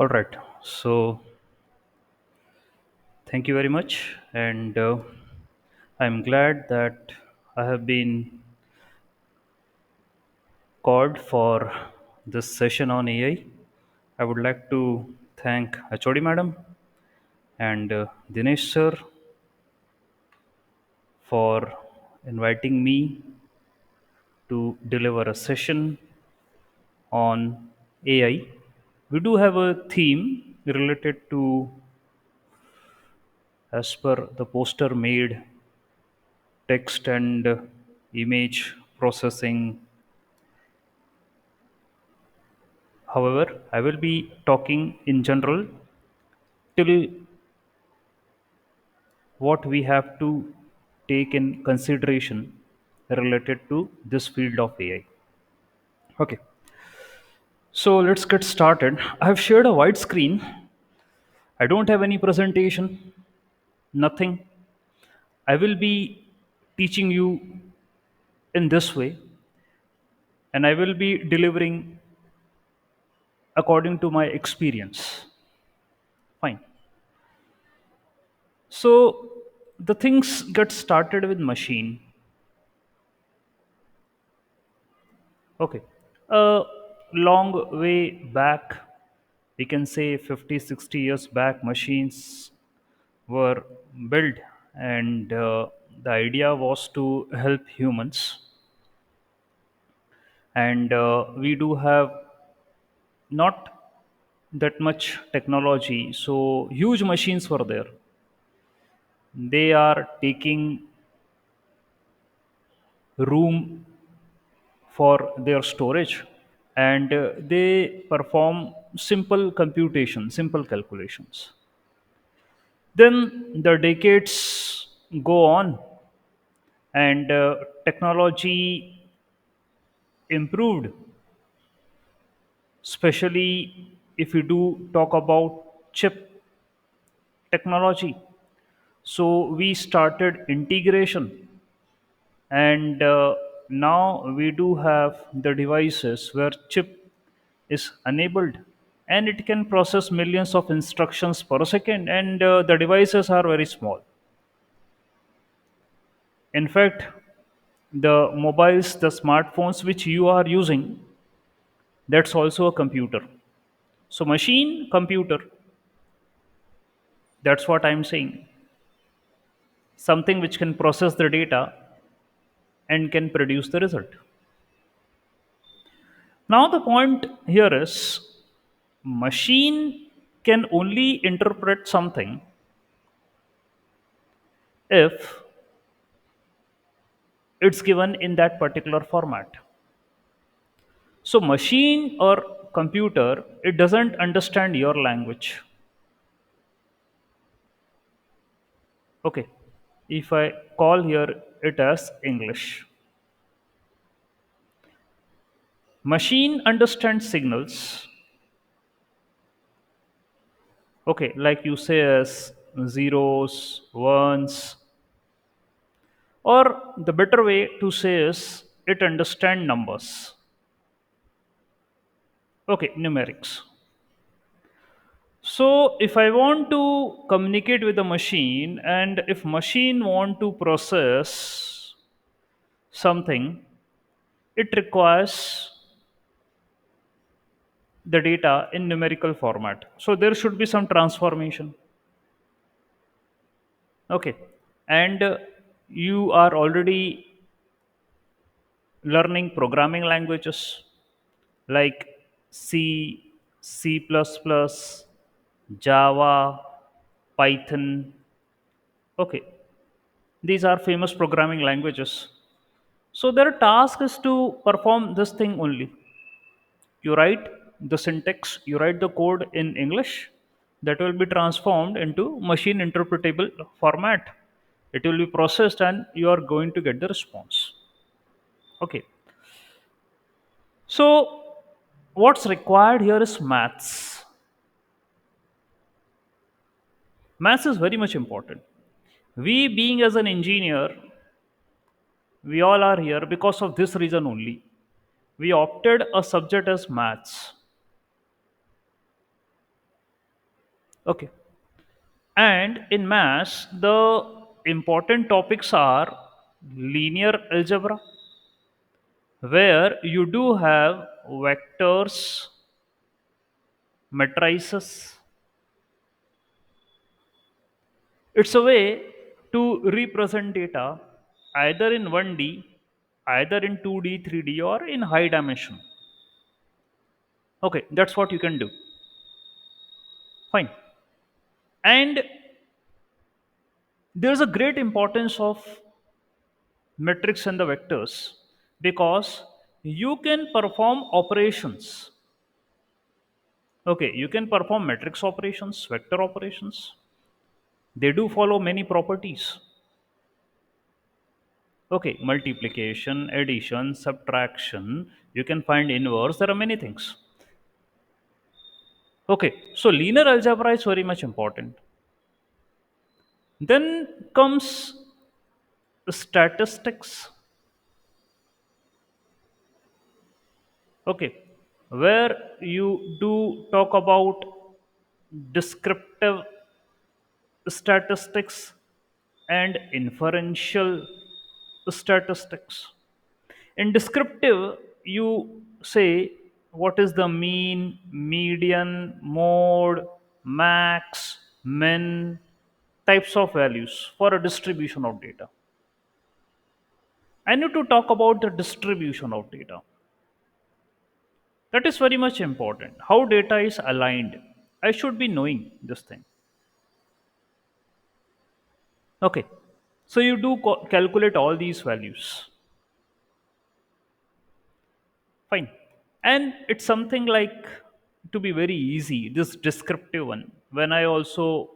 All right. So, thank you very much. And I'm glad that I have been called for this session on AI. I would like to thank HOD Madam and Dinesh Sir for inviting me to deliver a session on AI. We do have a theme related to, as per the poster made, text and image processing. However, I will be talking in general till what we have to take in consideration related to this field of AI. Okay, so let's get started. I have shared a wide screen. I don't have any presentation, nothing. I will be teaching you in this way, and I will be delivering according to my experience. Fine. So the things get started with machine. Okay. A long way back, we can say 50, 60 years back, machines were built, and the idea was to help humans. And we do have not that much technology, so huge machines were there. They are taking room for their storage, and they perform simple computation, simple calculations. Then the decades go on, and technology improved, especially if we do talk about chip technology. So we started integration, and now we do have the devices where chip is enabled, and it can process millions of instructions per second, and the devices are very small. In fact, the mobiles, the smartphones which you are using, that's also a computer. So machine computer, that's what I'm saying. Something which can process the data and can produce the result. Now the point here is machine can only interpret something if it's given in that particular format. So machine or computer, it doesn't understand your language. Okay. If I call here it as English. Machine understands signals, okay, like you say as zeros, ones, or the better way to say is it understand numbers. Okay, numerics. So if I want to communicate with a machine, and if machine want to process something, it requires the data in numerical format. So there should be some transformation. Okay. And you are already learning programming languages like C, C++, Java, Python. Okay, these are famous programming languages. So their task is to perform this thing only. You write the syntax, you write the code in English, that will be transformed into machine interpretable format. It will be processed and you are going to get the response. Okay. So what's required here is maths. Maths is very much important. We being as an engineer, we all are here because of this reason only. We opted a subject as maths. Okay. And in maths, the important topics are linear algebra, where you do have vectors, matrices. It's a way to represent data either in 1D, either in 2D, 3D, or in high dimension. Okay, that's what you can do. Fine. And there's a great importance of metrics and the vectors because you can perform operations. Okay, you can perform matrix operations, vector operations. They do follow many properties. Okay, multiplication, addition, subtraction. You can find inverse. There are many things. Okay, so linear algebra is very much important. Then comes statistics. Okay, where you do talk about descriptive statistics and inferential statistics. In descriptive, you say what is the mean, median, mode, max, min, types of values for a distribution of data. I need to talk about the distribution of data. That is very much important. How data is aligned. I should be knowing this thing. Okay. So you do calculate all these values. Fine. And it's something like to be very easy, this descriptive one. When I also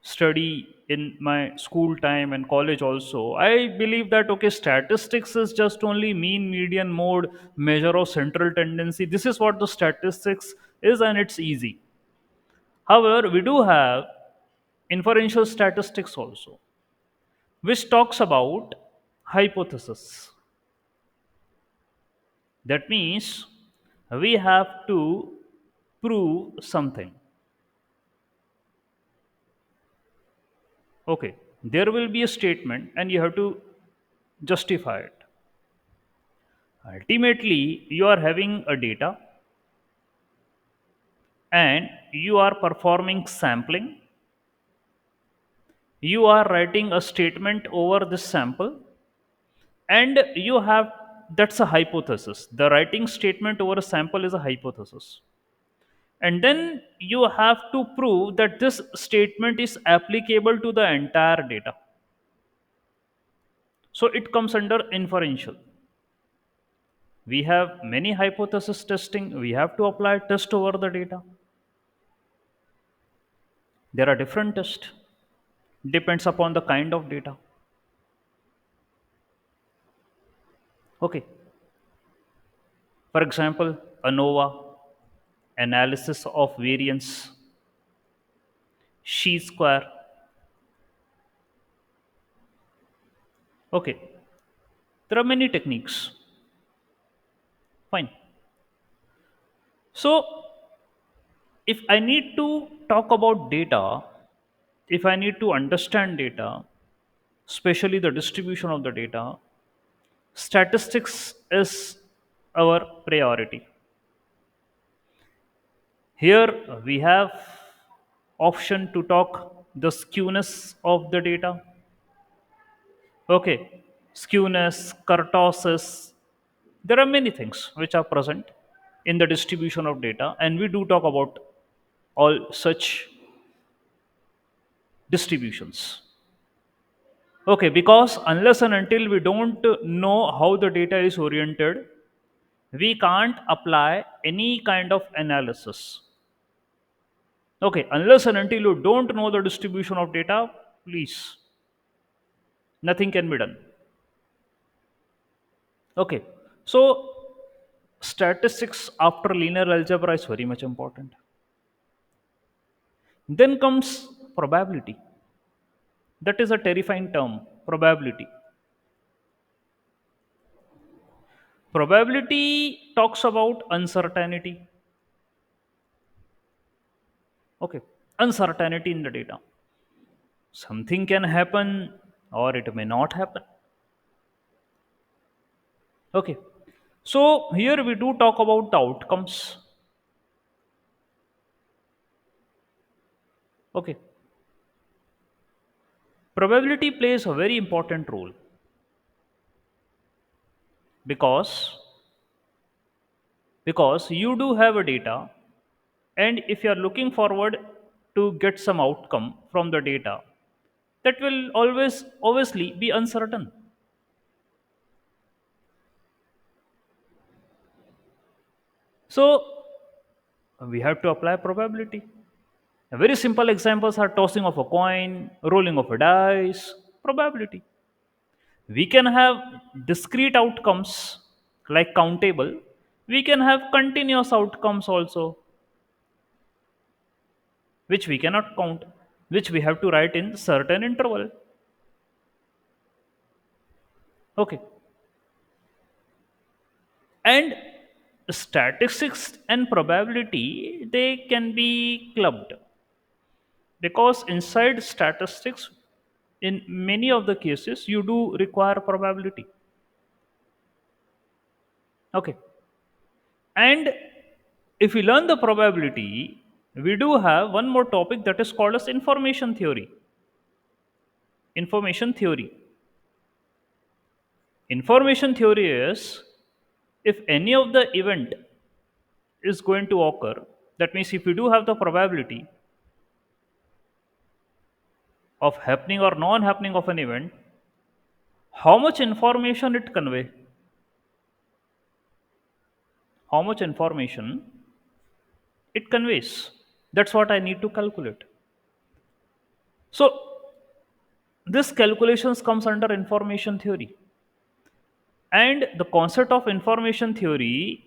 study in my school time and college also, I believe that okay, statistics is just only mean, median, mode, measure of central tendency. This is what the statistics is, and it's easy. However, we do have inferential statistics also, which talks about hypothesis. That means we have to prove something. Okay, there will be a statement and you have to justify it. Ultimately, you are having a data and you are performing sampling. You are writing a statement over this sample and you have that's a hypothesis. The writing statement over a sample is a hypothesis. And then you have to prove that this statement is applicable to the entire data. So it comes under inferential. We have many hypothesis testing. We have to apply test over the data. There are different tests. Depends upon the kind of data. Okay. For example, ANOVA, analysis of variance, chi square. Okay. There are many techniques. Fine. So if I need to talk about data, if I need to understand data, especially the distribution of the data, statistics is our priority. Here we have option to talk the skewness of the data. Okay, skewness, kurtosis. There are many things which are present in the distribution of data, and we do talk about all such distributions. Okay, because unless and until we don't know how the data is oriented, we can't apply any kind of analysis. Okay, unless and until you don't know the distribution of data, please, nothing can be done. Okay, so statistics after linear algebra is very much important. Then comes probability. That is a terrifying term, probability. Probability talks about uncertainty. Okay. uncertainty in the data. Something can happen or it may not happen. Okay. So here we do talk about the outcomes. Okay. Probability plays a very important role because you do have a data, and if you are looking forward to get some outcome from the data, that will always obviously be uncertain. So we have to apply probability. Very simple examples are tossing of a coin, rolling of a dice, probability. We can have discrete outcomes like countable. We can have continuous outcomes also, which we cannot count, which we have to write in certain interval. Okay. And statistics and probability, they can be clubbed because inside statistics, in many of the cases, you do require probability. Okay. And if we learn the probability, we do have one more topic that is called as information theory. Information theory. Information theory is, if any of the event is going to occur, that means if we do have the probability of happening or non happening of an event, how much information it convey, how much information it conveys, that's what I need to calculate. So this calculations comes under information theory, and the concept of information theory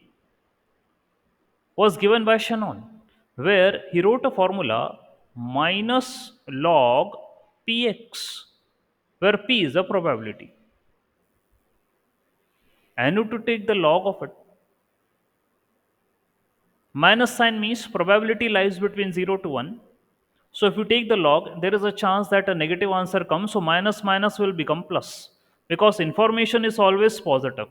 was given by Shannon, where he wrote a formula minus log px, where p is the probability. I need to take the log of it. Minus sign means probability lies between 0 to 1. So if you take the log, there is a chance that a negative answer comes. So minus minus will become plus because information is always positive.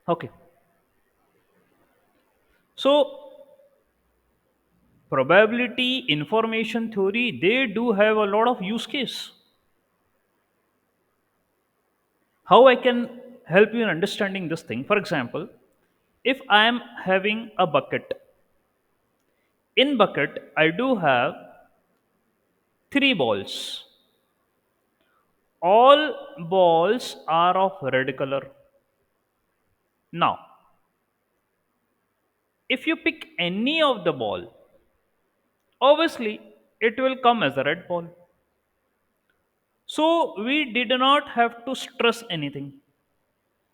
Okay. So probability, information theory, they do have a lot of use case. How I can help you in understanding this thing? For example, if I am having a bucket, in bucket I do have three balls. All balls are of red color. Now, if you pick any of the ball, obviously it will come as a red ball. So we did not have to stress anything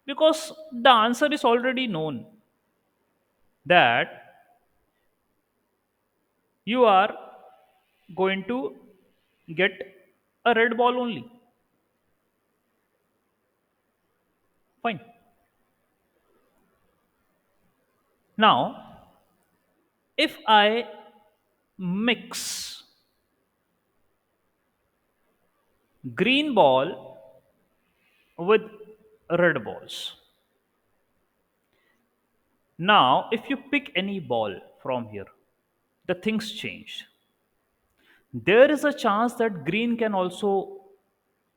because the answer is already known, that you are going to get a red ball only. Fine. Now, if I mix green ball with red balls, now if you pick any ball from here, the things change. There is a chance that green can also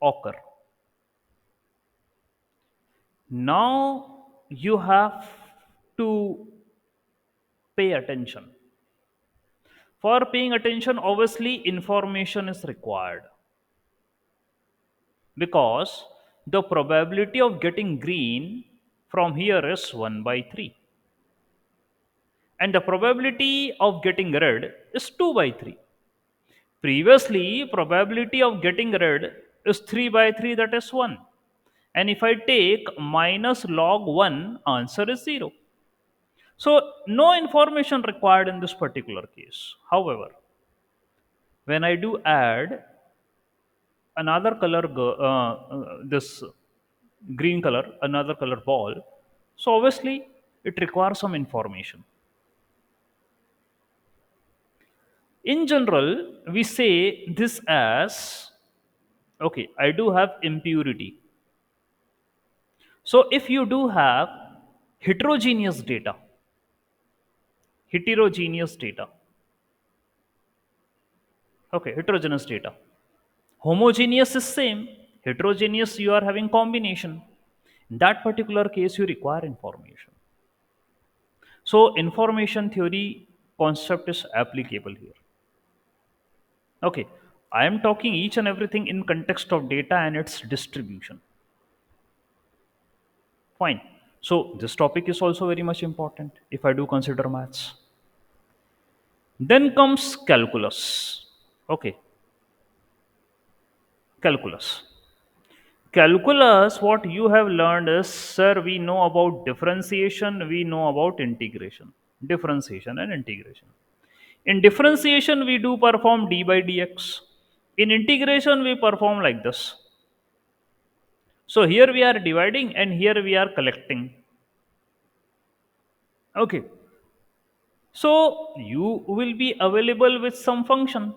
occur. Now you have to pay attention. For paying attention, obviously information is required because the probability of getting green from here is 1 by 3, and the probability of getting red is 2 by 3. Previously, probability of getting red is 3 by 3, that is 1. And if I take minus log 1, answer is 0. So no information required in this particular case. However, when I do add another color, this green color, another color ball, so obviously It requires some information. In general, we say this as, okay, I do have impurity. So if you do have heterogeneous data, heterogeneous data, okay, heterogeneous data. Homogeneous is same, heterogeneous you are having combination. In that particular case, you require information. So information theory concept is applicable here. Okay, I am talking each and everything in context of data and its distribution. Fine. So this topic is also very much important if I do consider maths. Then comes calculus. Okay, calculus. Calculus, what you have learned is, sir, we know about differentiation, we know about integration. Differentiation and integration. In differentiation, we do perform d by dx. In integration, we perform like this. So here we are dividing and here we are collecting. Okay. So you will be available with some function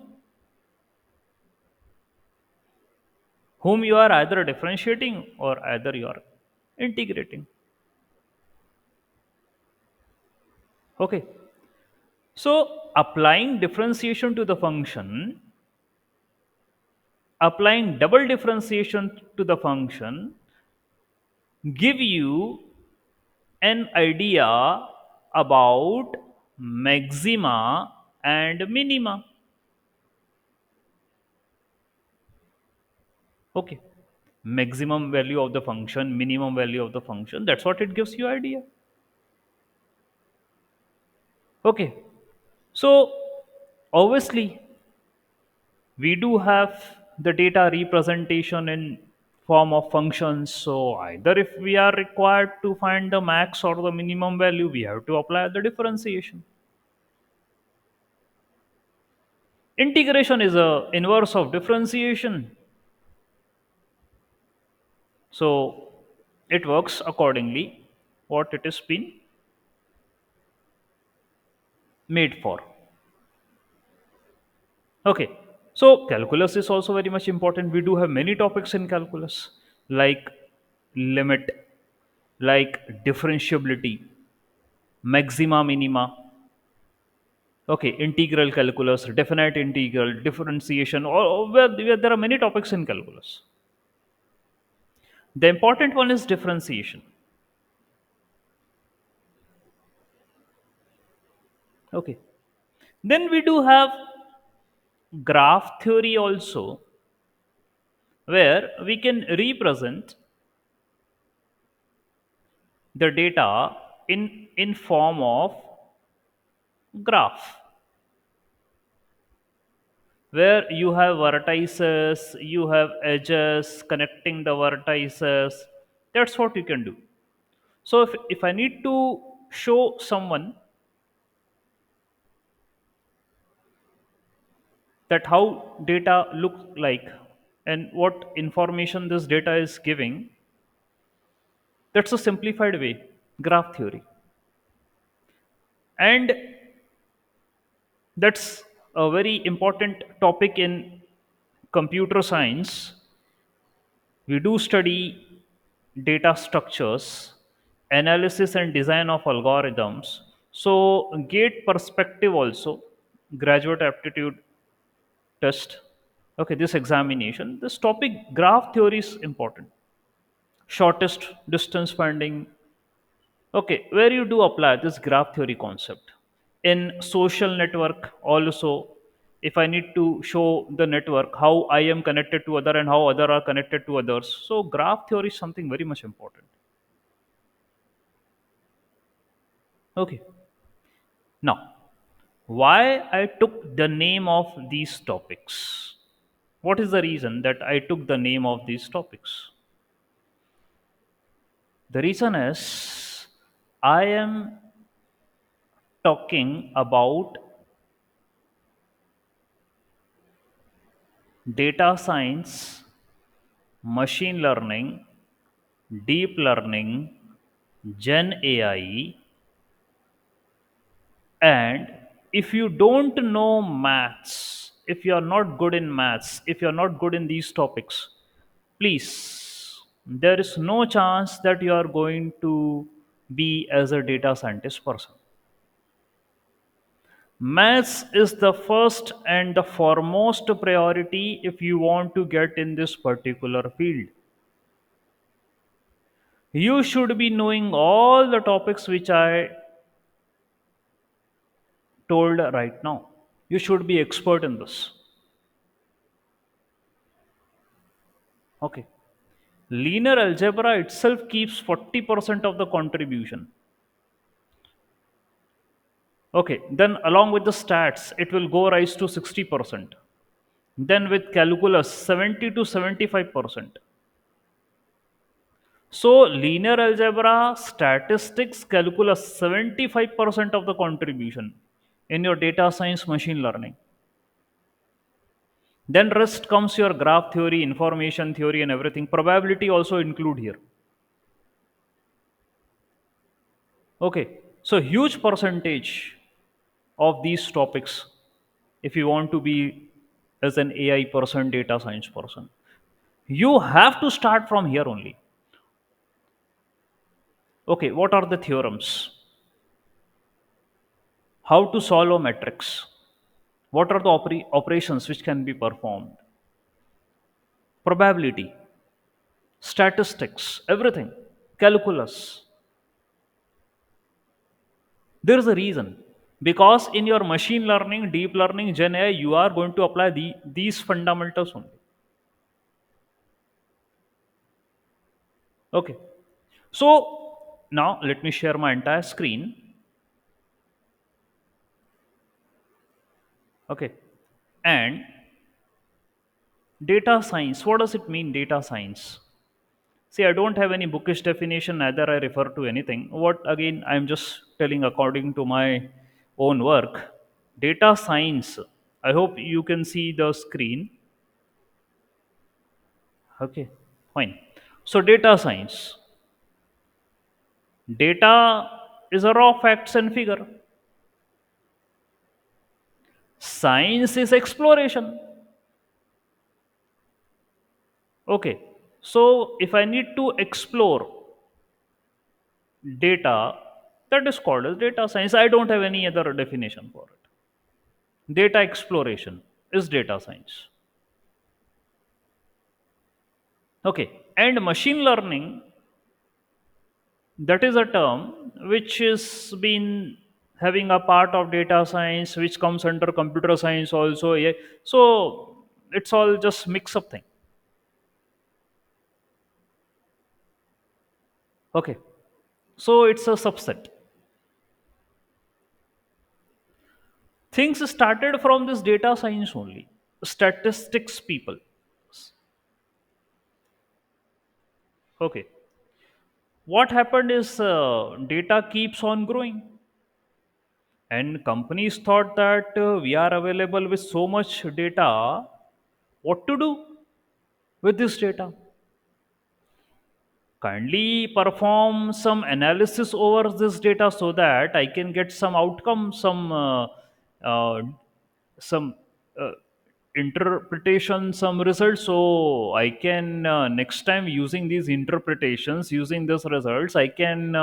whom you are either differentiating or either you are integrating. Okay. So applying differentiation to the function, applying double differentiation to the function give you an idea about maxima and minima. Okay. Maximum value of the function, minimum value of the function, that's what it gives you idea. Okay. So obviously we do have the data representation in form of functions. So either if we are required to find the max or the minimum value, we have to apply the differentiation. Integration is a inverse of differentiation. So it works accordingly what it has been made for. Okay. So calculus is also very much important. We do have many topics in calculus, like limit, like differentiability, maxima minima. Okay, integral calculus, definite integral, differentiation, or where there are many topics in calculus. The important one is differentiation. Okay. Then we do have graph theory also, where we can represent the data in form of graph, where you have vertices, you have edges connecting the vertices. That's what you can do. So if I need to show someone that how data look like and what information this data is giving, that's a simplified way, graph theory. And that's a very important topic in computer science. We do study data structures, analysis and design of algorithms. So gate perspective also, graduate aptitude test. Okay, this examination, this topic graph theory is important. Shortest distance finding. Okay, where you do apply this graph theory concept. In social network also, if I need to show the network how I am connected to other and how other are connected to others. So graph theory is something very much important. Okay. Now, why I took the name of these topics? What is the reason that I took the name of these topics? The reason is I am talking about data science, machine learning, deep learning, Gen AI, And if you don't know maths, if you are not good in maths, if you are not good in these topics, please, there is no chance that you are going to be as a data scientist person. Maths is the first and the foremost priority if you want to get in this particular field. You should be knowing all the topics which I told right now. You should be expert in this. Okay. Linear algebra itself keeps 40% of the contribution. Okay, then along with the stats, it will go rise to 60%. Then with calculus, 70 to 75%. So linear algebra, statistics, calculus, 75% of the contribution in your data science machine learning. Then rest comes your graph theory, information theory, and everything. Probability also include here. Okay, so huge percentage of these topics if you want to be as an AI person, data science person. You have to start from here only. Okay, what are the theorems? How to solve a matrix? What are the operations which can be performed? Probability, statistics, everything, calculus. There is a reason. Because in your machine learning, deep learning, Gen AI, you are going to apply these fundamentals only. Okay. So now let me share my entire screen. Okay. And data science, what does it mean, data science? See, I don't have any bookish definition, neither I refer to anything. What again, I'm just telling according to my own work. Data science, I hope you can see the screen. Okay, fine. So, data science. Data is a raw facts and figure. Science is exploration. Okay, so if I need to explore data, that is called as data science. I don't have any other definition for it. Data exploration is data science. Okay, and machine learning, that is a term which is been having a part of data science, which comes under computer science also. Yeah. So it's all just mix up thing. Okay, so it's a subset. Things started from this data science only. Statistics people. Okay, what happened is data keeps on growing, and companies thought that we are available with so much data, what to do with this data? Kindly perform some analysis over this data so that I can get some outcome, uh, some uh, interpretation, some results, so I can next time using these interpretations, using these results, I can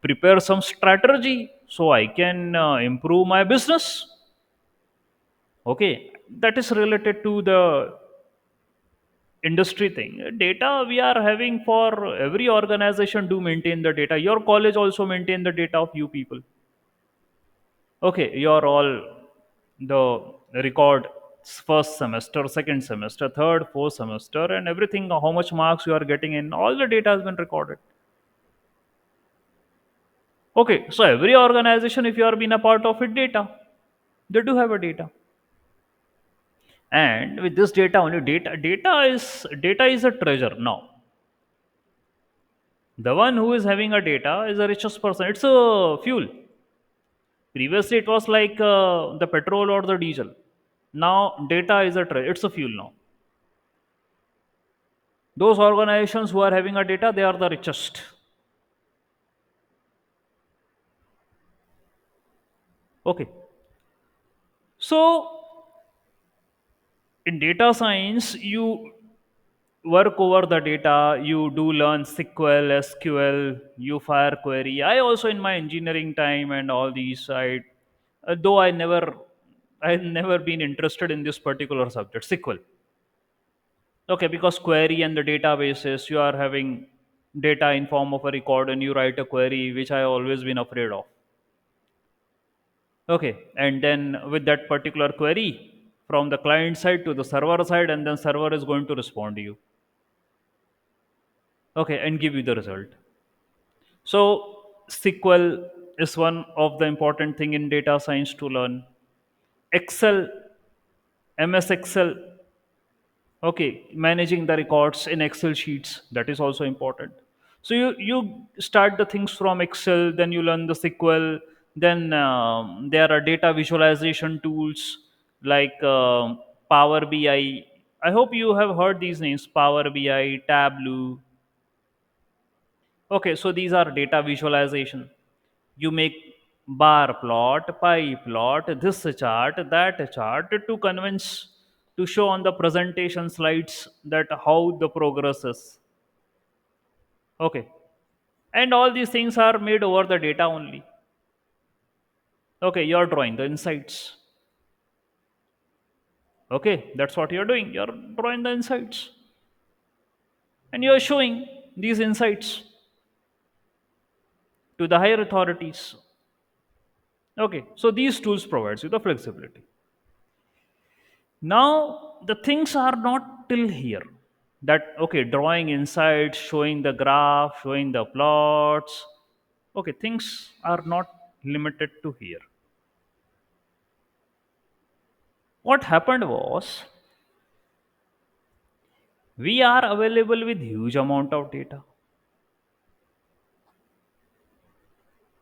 prepare some strategy so I can improve my business. Okay, that is related to the industry thing. Data we are having for every organization do maintain the data. Your college also maintain the data of you people. Okay, you're all the record first semester, second semester, third, fourth semester, and everything. How much marks you are getting in, all the data has been recorded. Okay, so every organization, if you are been a part of it, data, they do have a data. And with this data only, data is a treasure now. The one who is having a data is the richest person. It's a fuel. Previously, it was like the petrol or the diesel. Now, data is a it's a fuel now. Those organizations who are having a data, they are the richest. Okay. So in data science, you work over the data, you do learn SQL, SQL, you fire query. I also in my engineering time and all these, though I've never been interested in this particular subject, SQL. Okay, because query and the databases, you are having data in form of a record and you write a query, which I always been afraid of. Okay, and then with that particular query from the client side to the server side, and then server is going to respond to you. Okay, and give you the result. So SQL is one of the important thing in data science to learn. Excel, MS Excel, okay, managing the records in Excel sheets, that is also important. So you start the things from Excel, then you learn the SQL, then there are data visualization tools like Power BI. I hope you have heard these names: Power BI, Tableau. Okay, so these are data visualization. You make bar plot, pie plot, this chart, that chart to convince, to show on the presentation slides that how the progress is. Okay, and all these things are made over the data only. Okay, you're drawing the insights. Okay, that's what you're doing. You're drawing the insights and you're showing these insights to the higher authorities. Okay, so these tools provides you the flexibility. Now the things are not till here. That okay, drawing insights, showing the graph, showing the plots. Okay, things are not limited to here. What happened was we are available with huge amount of data.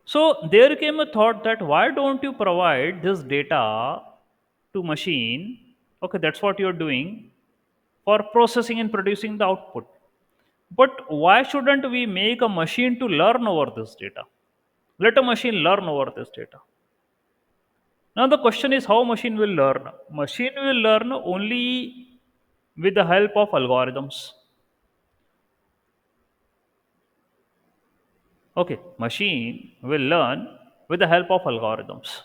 So there came a thought that why don't you provide this data to machine? Okay, that's what you're doing for processing and producing the output. But why shouldn't we make a machine to learn over this data? Let a machine learn over this data. Now the question is how machine will learn. Machine will learn only with the help of algorithms. Okay, machine will learn with the help of algorithms.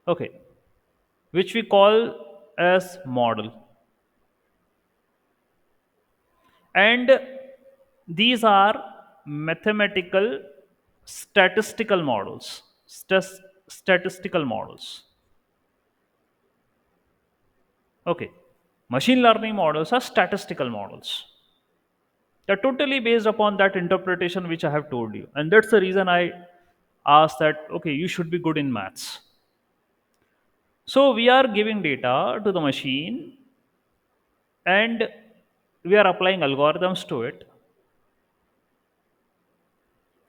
Okay, which we call as model. And these are mathematical statistical models. Statistical models. Okay, machine learning models are statistical models. They're totally based upon that interpretation which I have told you. And that's the reason I asked that, okay, you should be good in maths. So we are giving data to the machine and we are applying algorithms to it.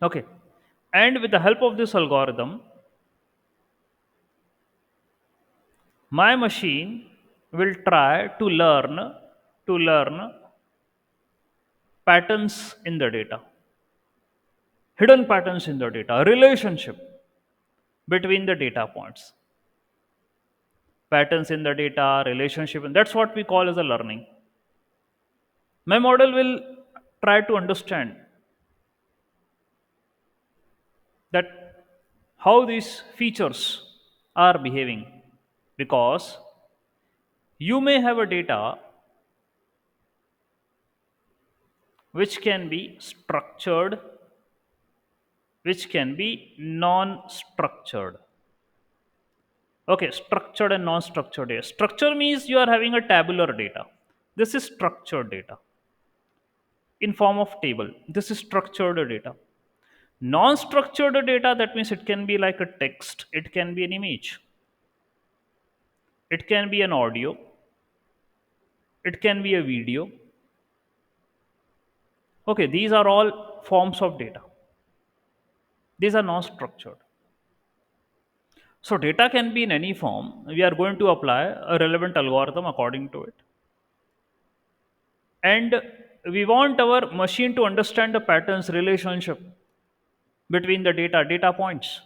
Okay. And with the help of this algorithm, my machine will try to learn patterns in the data, hidden patterns in the data, relationship between the data points, patterns in the data, relationship, and that's what we call as a learning. My model will try to understand that how these features are behaving, because you may have a data which can be structured, which can be non-structured. Okay, structured and non-structured data. Structure means you are having a tabular data. This is structured data in form of table. This is structured data. Non-structured data, that means it can be like a text, it can be an image, it can be an audio, it can be a video. Okay, these are all forms of data. These are non-structured. So data can be in any form. We are going to apply a relevant algorithm according to it. And we want our machine to understand the patterns relationship between the data points.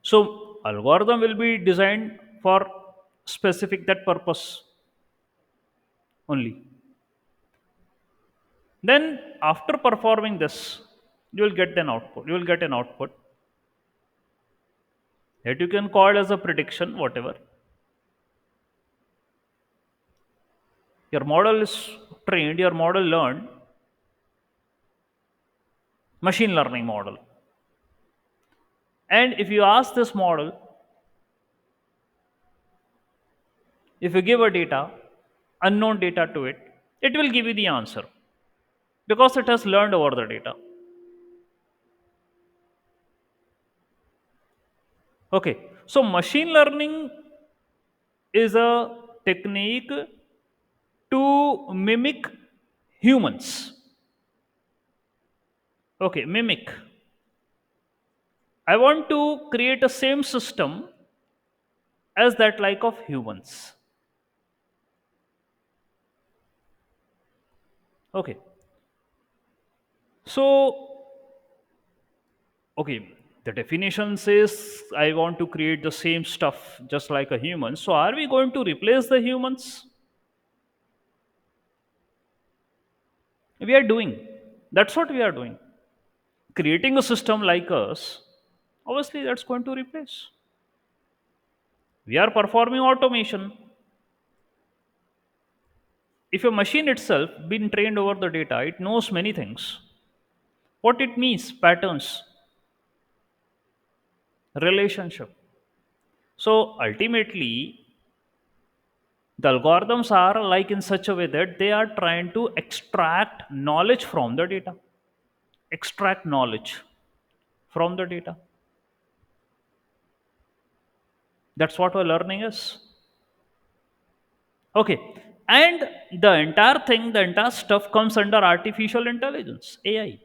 So algorithm will be designed for specific that purpose only. Then after performing this, you will get an output. You will get an output that you can call as a prediction, whatever. Your model is trained, your model learned, machine learning model. And if you ask this model, if you give a data, unknown data to it, it will give you the answer because it has learned over the data. Okay, so machine learning is a technique to mimic humans. Okay, mimic. I want to create a same system as that like of humans. Okay, so okay, the definition says I want to create the same stuff just like a human. So are we going to replace the humans? We are doing. That's what we are doing. Creating a system like us, obviously that's going to replace. We are performing automation. If a machine itself been trained over the data, it knows many things. What it means, patterns, relationship. So ultimately, the algorithms are like in such a way that they are trying to extract knowledge from the data. Extract knowledge from the data. That's what our learning is. Okay. And the entire thing, the entire stuff comes under artificial intelligence, AI.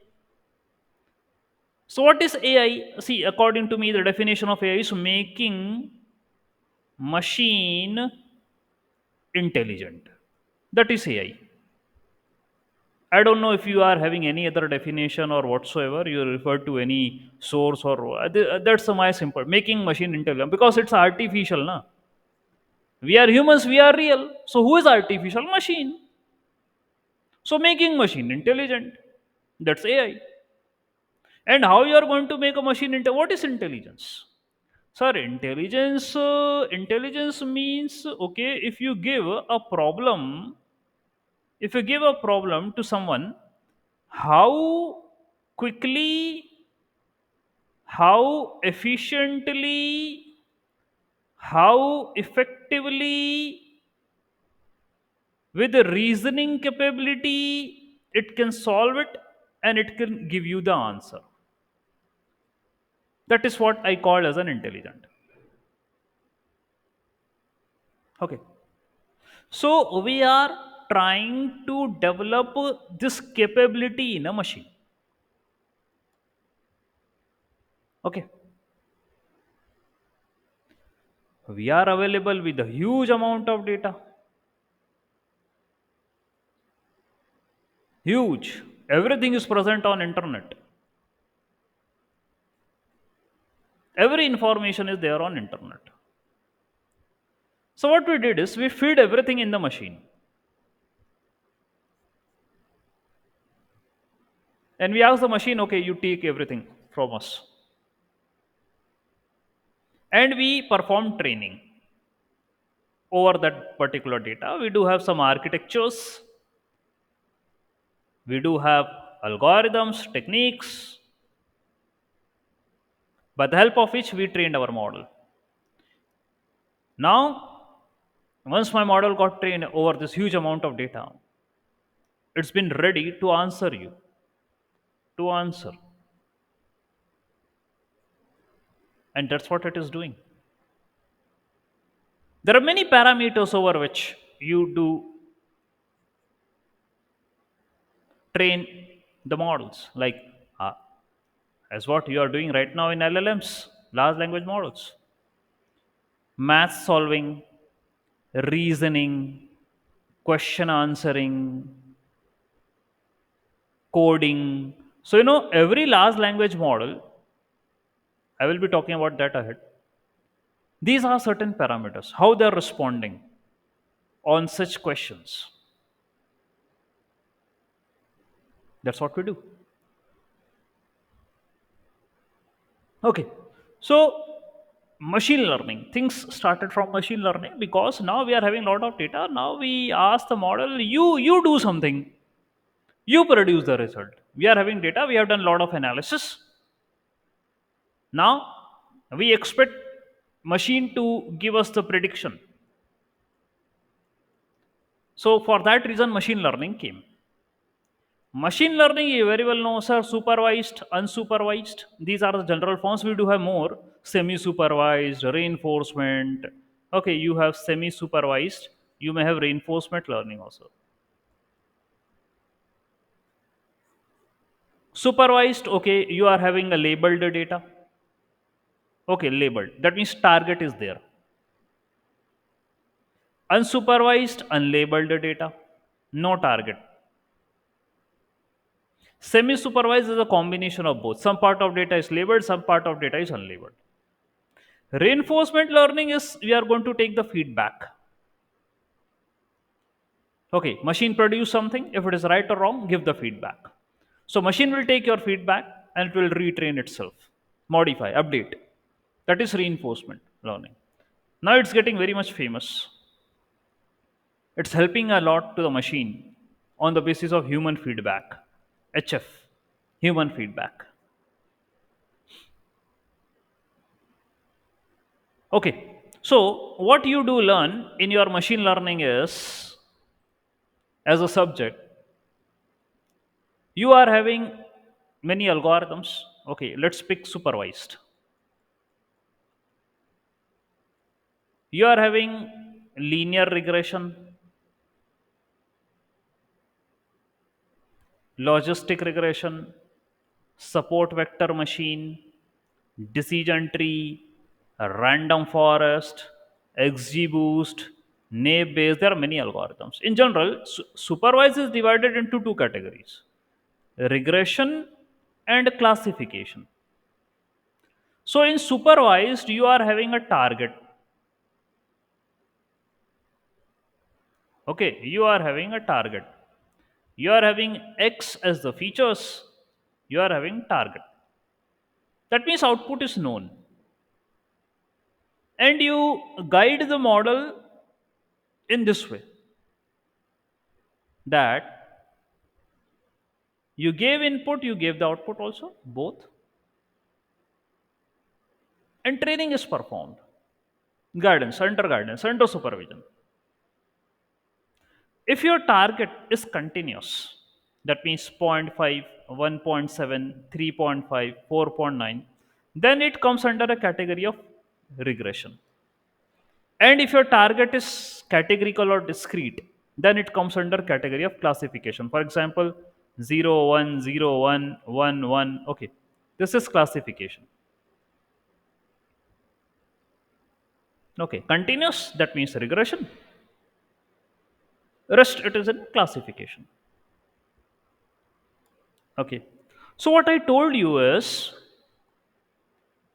So, what is AI? See, according to me, the definition of AI is making machine intelligent. That is AI. I don't know if you are having any other definition or whatsoever. You refer to any source or that's my simple making machine intelligent because it's artificial, na. We are humans. We are real. So who is artificial machine? So making machine intelligent. That's AI. And how you are going to make a machine what is intelligence? Sir, intelligence means okay. If you give a problem to someone, how quickly, how efficiently, how effectively, with the reasoning capability, it can solve it and it can give you the answer. That is what I call as an intelligent. Okay. So we are trying to develop this capability in a machine. Okay. We are available with a huge amount of data. Huge. Everything is present on internet. Every information is there on internet. So what we did is we feed everything in the machine. And we ask the machine, okay, you take everything from us. And we perform training over that particular data. We do have some architectures, we do have algorithms, techniques, by the help of which we trained our model. Now, once my model got trained over this huge amount of data, it's been ready to answer you, to answer. And that's what it is doing. There are many parameters over which you do train the models, like uh, as what you are doing right now in LLMs, large language models, math solving, reasoning, question answering, coding. So, every large language model, I will be talking about that ahead. These are certain parameters, how they're responding on such questions. That's what we do. Okay. So machine learning. Things started from machine learning because now we are having a lot of data. Now we ask the model, you do something. You produce the result. We are having data, we have done a lot of analysis. Now we expect machine to give us the prediction. So for that reason machine learning came. Machine learning, you very well know, sir, supervised, unsupervised. These are the general forms. We do have more semi supervised, reinforcement. Okay, you have semi supervised. You may have reinforcement learning also. Supervised, okay, you are having a labeled data. Okay, labeled. That means target is there. Unsupervised, unlabeled data. No target. Semi supervised is a combination of both. Some part of data is labeled, some part of data is unlabeled. Reinforcement learning is we are going to take the feedback. Okay, machine produce something. If it is right or wrong, give the feedback. So machine will take your feedback and it will retrain itself, modify, update. That is reinforcement learning. Now it's getting very much famous. It's helping a lot to the machine on the basis of human feedback. HF, human feedback. Okay, so what you do learn in your machine learning is as a subject, you are having many algorithms. Okay, let's pick supervised. You are having linear regression, logistic regression, support vector machine, decision tree, random forest, XGBoost, naive Bayes. There are many algorithms. In general, supervised is divided into two categories: regression and classification. So, in supervised, you are having a target. Okay, you are having a target. You are having X as the features. You are having target. That means output is known. And you guide the model in this way that you gave input, you gave the output also, both, and training is performed. Guidance, under supervision. If your target is continuous, that means zero point 0.5, 1.7, 3.5, 4.9, then it comes under a category of regression. And if your target is categorical or discrete, then it comes under category of classification. For example, 0, 1, 0, 1, 1, 1. Okay, this is classification. Okay, continuous, that means regression. Rest, it is in classification. Okay, so what I told you is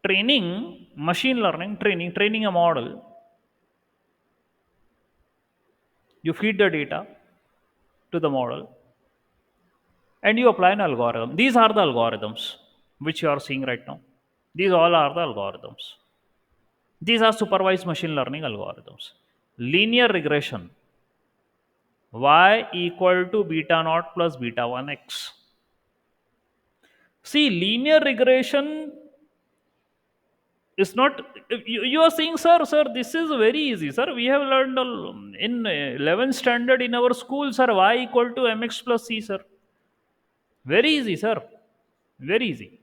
training, machine learning, training a model. You feed the data to the model and you apply an algorithm. These are the algorithms which you are seeing right now. These all are the algorithms. These are supervised machine learning algorithms. Linear regression, y equal to beta naught plus beta 1x. See, linear regression is not. You are saying, sir, this is very easy, sir. We have learned in 11th standard in our school, sir, y equal to mx plus c, sir. Very easy, sir. Very easy.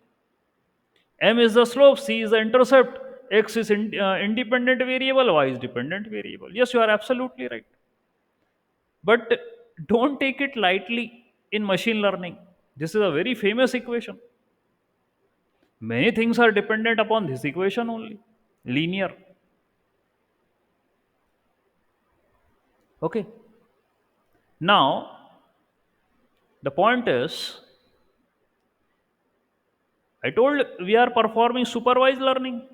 M is the slope, C is the intercept, X is independent variable, Y is dependent variable. Yes, you are absolutely right. But don't take it lightly in machine learning. This is a very famous equation. Many things are dependent upon this equation only. Linear. Okay. Now, the point is, I told we are performing supervised learning.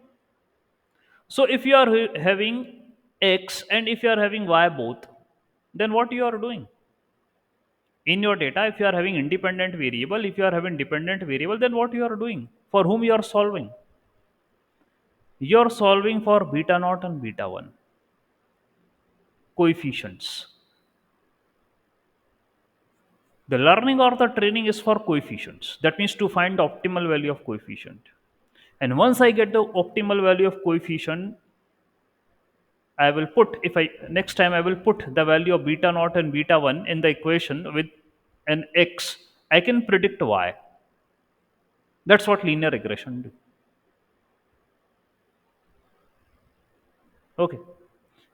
So if you are having x and if you are having y both, then what you are doing in your data? If you are having independent variable, if you are having dependent variable, then what you are doing, for whom you are solving? You are solving for beta naught and beta 1 coefficients. The learning or the training is for coefficients. That means to find the optimal value of coefficient. And once I get the optimal value of coefficient, I will put, if I next time I will put the value of beta naught and beta 1 in the equation with an x, I can predict y. That's what linear regression do. Okay.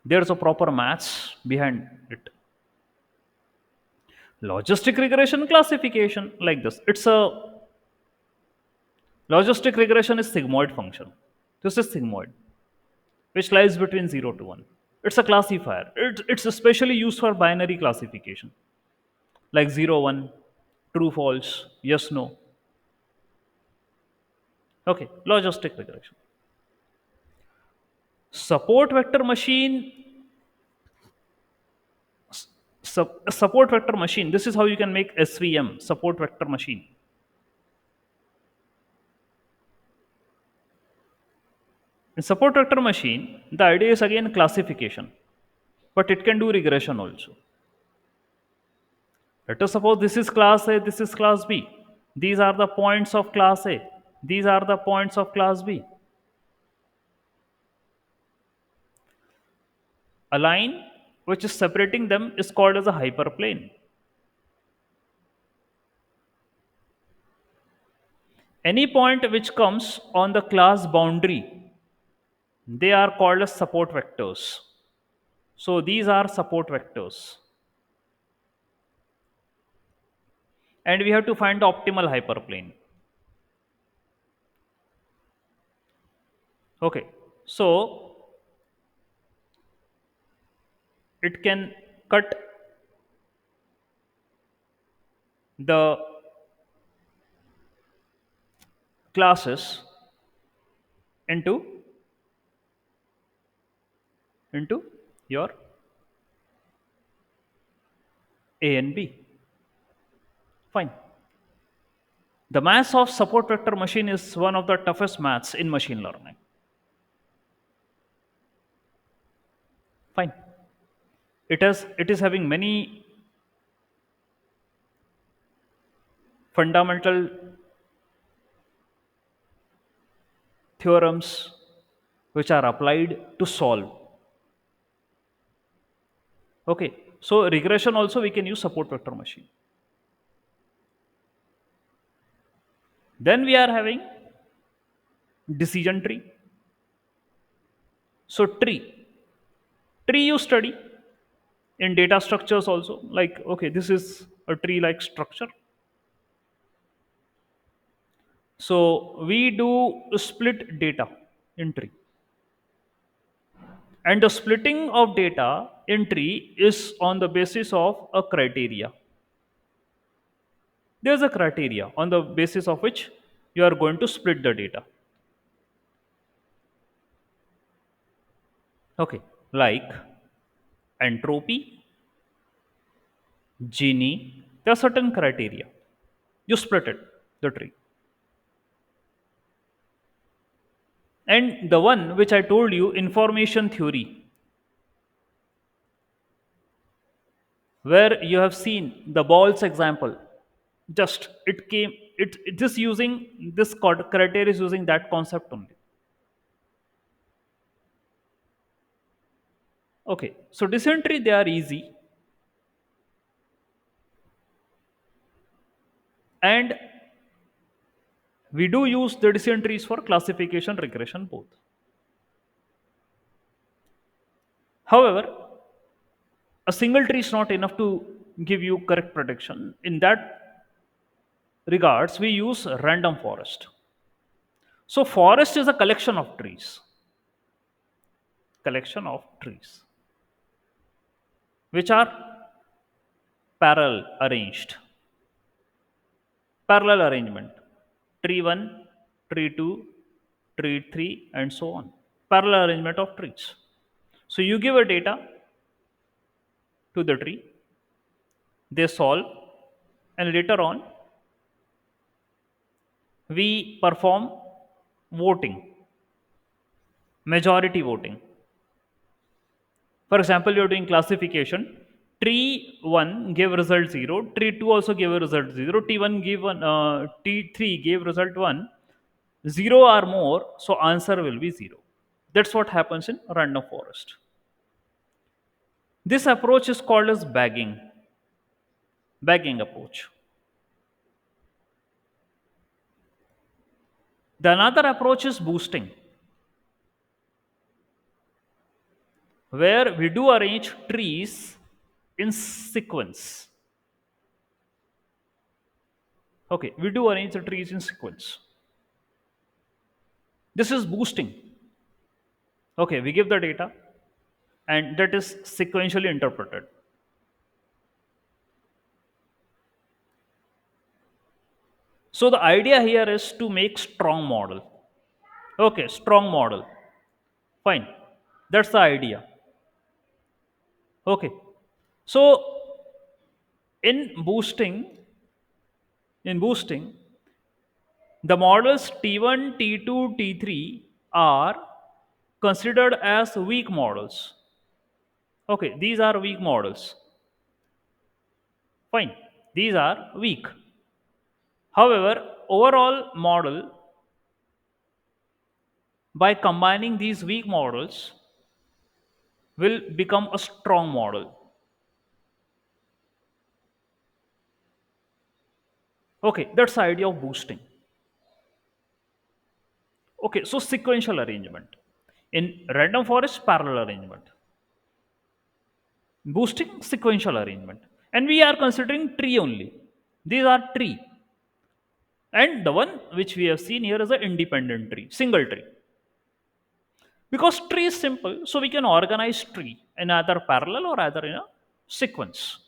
There's a proper maths behind it. Logistic regression classification like this. It's a logistic regression is sigmoid function. This is sigmoid, which lies between 0 to 1. It's a classifier. It's especially used for binary classification, like 0, 1, true, false, yes, no. Okay, logistic regression. Support vector machine, support vector machine. This is how you can make SVM, support vector machine. In support vector machine, the idea is again classification, but it can do regression also. Let us suppose this is class A, this is class B. These are the points of class A. These are the points of class B. A line which is separating them is called as a hyperplane. Any point which comes on the class boundary, they are called as support vectors. So these are support vectors. And we have to find the optimal hyperplane. Okay. So it can cut the classes into your A and B. Fine. The maths of support vector machine is one of the toughest maths in machine learning. Fine. It is having many fundamental theorems which are applied to solve. Okay. So regression also we can use support vector machine. Then we are having decision tree. So tree you study in data structures also, like okay, this is a tree like structure. So we do split data in tree, and the splitting of data in tree is on the basis of a criteria. There's a criteria on the basis of which you are going to split the data. Okay, like entropy, Gini, there are certain criteria. You split it, the tree. And the one which I told you, information theory, where you have seen the balls example, just it came, it is using this criteria is using that concept only. Okay, so dysentery they are easy, and we do use the dysenteries for classification, regression both. However, a single tree is not enough to give you correct prediction. In that regards, we use random forest. So forest is a collection of trees, which are parallel arranged, parallel arrangement. Tree 1, tree 2, tree 3, and so on. parallel arrangement of trees. So you give a data to the tree, they solve, and later on we perform voting, majority voting. For example, you're doing classification. Tree 1 gave result 0, tree 2 also gave a result 0, T1 gave one, T3 gave result 1, 0 or more, so answer will be 0. That's what happens in random forest. This approach is called as bagging approach. The another approach is boosting, where we do arrange trees in sequence. Okay, we do arrange the trees in sequence. This is boosting. Okay, we give the data and that is sequentially interpreted. So the idea here is to make strong model. Okay, strong model. Fine. That's the idea. Okay. So in boosting, in boosting, the models T1, T2, T3 are considered as weak models. Okay, these are weak models. Fine. These are weak. However, overall model, by combining these weak models, will become a strong model. Okay, that's the idea of boosting. Okay, so sequential arrangement. In random forest, parallel arrangement. Boosting, sequential arrangement. And we are considering tree only. These are tree. And the one which we have seen here is an independent tree, single tree. Because tree is simple, so we can organize tree in either parallel or either in a sequence.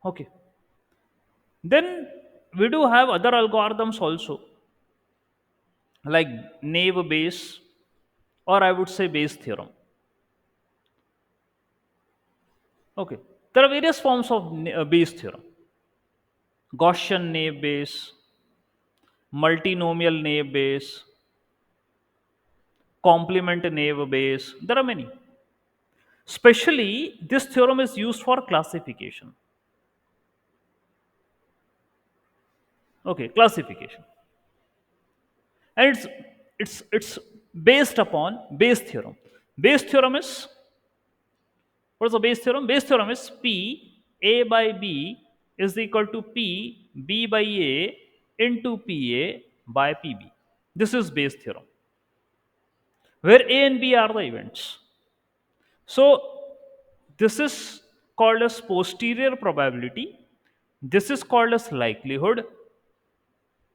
Okay. Then we do have other algorithms also, like naive Bayes, or I would say Bayes theorem. Okay. There are various forms of Bayes theorem. Gaussian naive Bayes, multinomial naive Bayes, complement naive Bayes. There are many. Especially, this theorem is used for classification. Okay, classification, and it's based upon Bayes theorem. Bayes theorem is, what is the Bayes theorem? Bayes theorem is P A by B is equal to P B by A into P A by P B. This is Bayes theorem, where A and B are the events. So this is called as posterior probability. This is called as likelihood.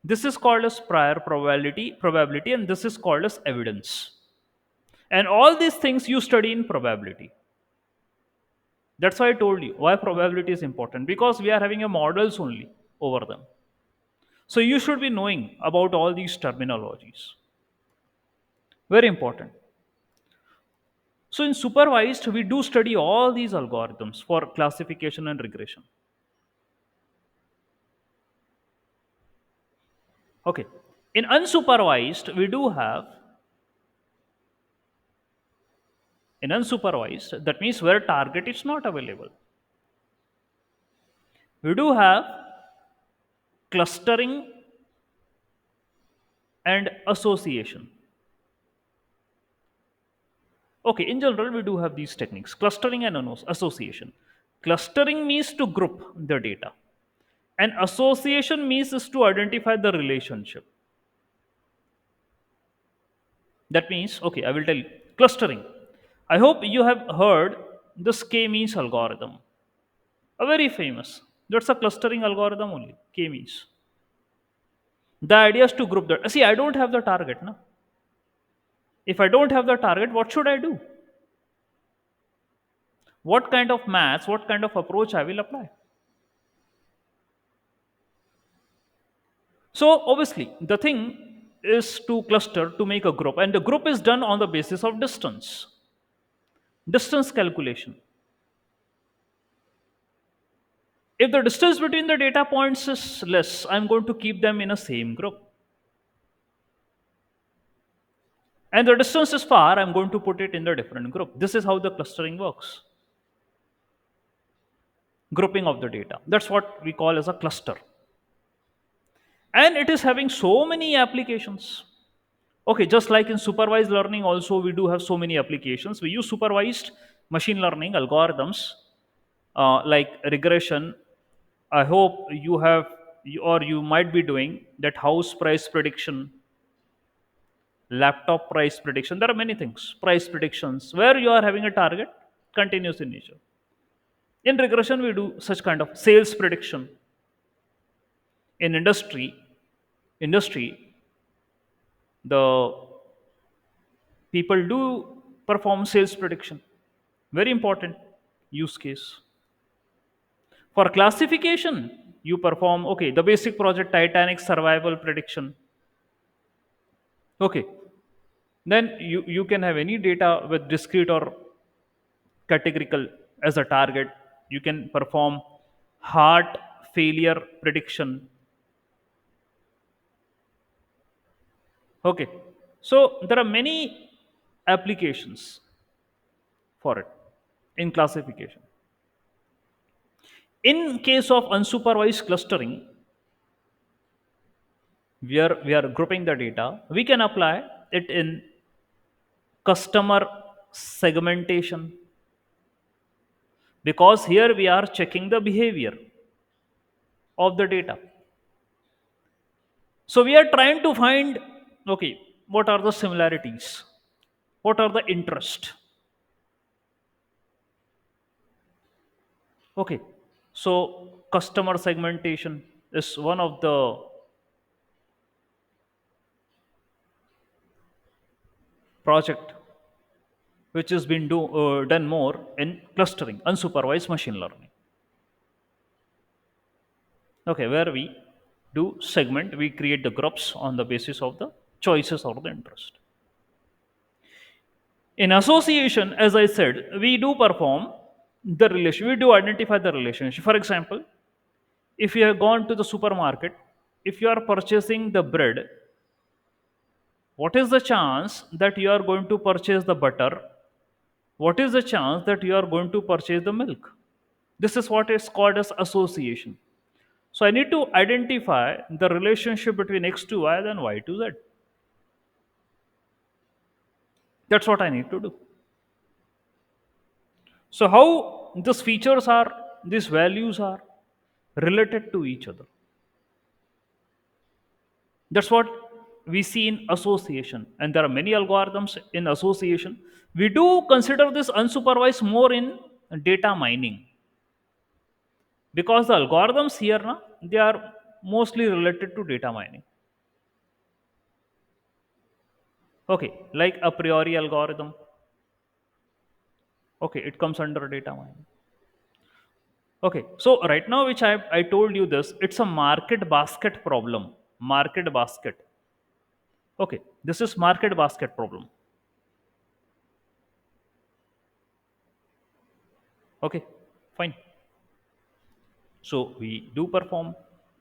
This is called as prior probability, and this is called as evidence. And all these things you study in probability. That's why I told you why probability is important, because we are having a models only over them. So you should be knowing about all these terminologies. Very important. So in supervised, we do study all these algorithms for classification and regression. Okay. In unsupervised, we do have, in unsupervised, that means where target is not available. We do have clustering and association. Okay, in general, we do have these techniques, clustering and association. Clustering means to group the data, and association means is to identify the relationship. That means, okay, I will tell you. Clustering. I hope you have heard this K means algorithm. A very famous. That's a clustering algorithm only. K means. The idea is to group that. See, I don't have the target. No? If I don't have the target, what should I do? What kind of maths, what kind of approach I will apply? So obviously, the thing is to cluster to make a group, and the group is done on the basis of distance calculation. If the distance between the data points is less, I'm going to keep them in a same group. And the distance is far, I'm going to put it in the different group. This is how the clustering works. Grouping of the data. That's what we call as a cluster. And it is having so many applications. Okay, just like in supervised learning, also we do have so many applications. We use supervised machine learning algorithms like regression. I hope you have, or you might be doing that house price prediction, laptop price prediction. There are many things, price predictions, where you are having a target, continuous in nature. In regression, we do such kind of sales prediction. In industry, the people do perform sales prediction. Very important use case. For classification, you perform, okay, the basic project Titanic survival prediction. Okay, then you can have any data with discrete or categorical as a target. You can perform heart failure prediction. Okay, so there are many applications for it in classification. In case of unsupervised clustering, where we are grouping the data, we can apply it in customer segmentation, because here we are checking the behavior of the data. So we are trying to find, okay, what are the similarities, what are the interest. Okay, so customer segmentation is one of the project which has been done more in clustering, unsupervised machine learning. Okay, where we do segment, we create the groups on the basis of the choices or the interest. In association, as I said, we do perform the relation, we do identify the relationship. For example, if you have gone to the supermarket, if you are purchasing the bread, what is the chance that you are going to purchase the butter? What is the chance that you are going to purchase the milk? This is what is called as association. So I need to identify the relationship between x to y and y to z. That's what I need to do. So how these features are, these values are related to each other. That's what we see in association. And there are many algorithms in association. We do consider this unsupervised more in data mining, because the algorithms here na, they are mostly related to data mining. Okay, like a priori algorithm. Okay, it comes under data mining. Okay, so right now, which I told you this, it's a market basket problem. Market basket. Okay, this is market basket problem. Okay, fine. So we do perform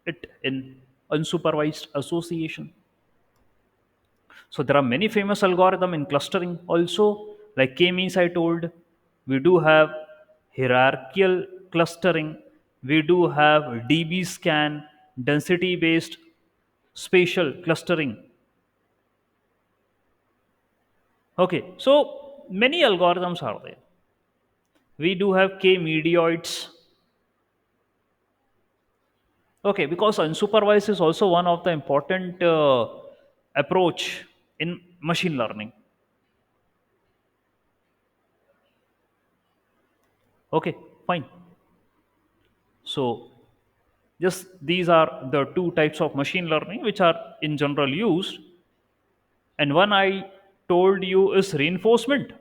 it in unsupervised association. So there are many famous algorithm in clustering also, like k-means I told. We do have hierarchical clustering. We do have DB scan, density based spatial clustering. Okay, so many algorithms are there. We do have k-medioids. Okay, because unsupervised is also one of the important approach in machine learning. Okay, fine. So just these are the two types of machine learning which are in general used. And one I told you is reinforcement.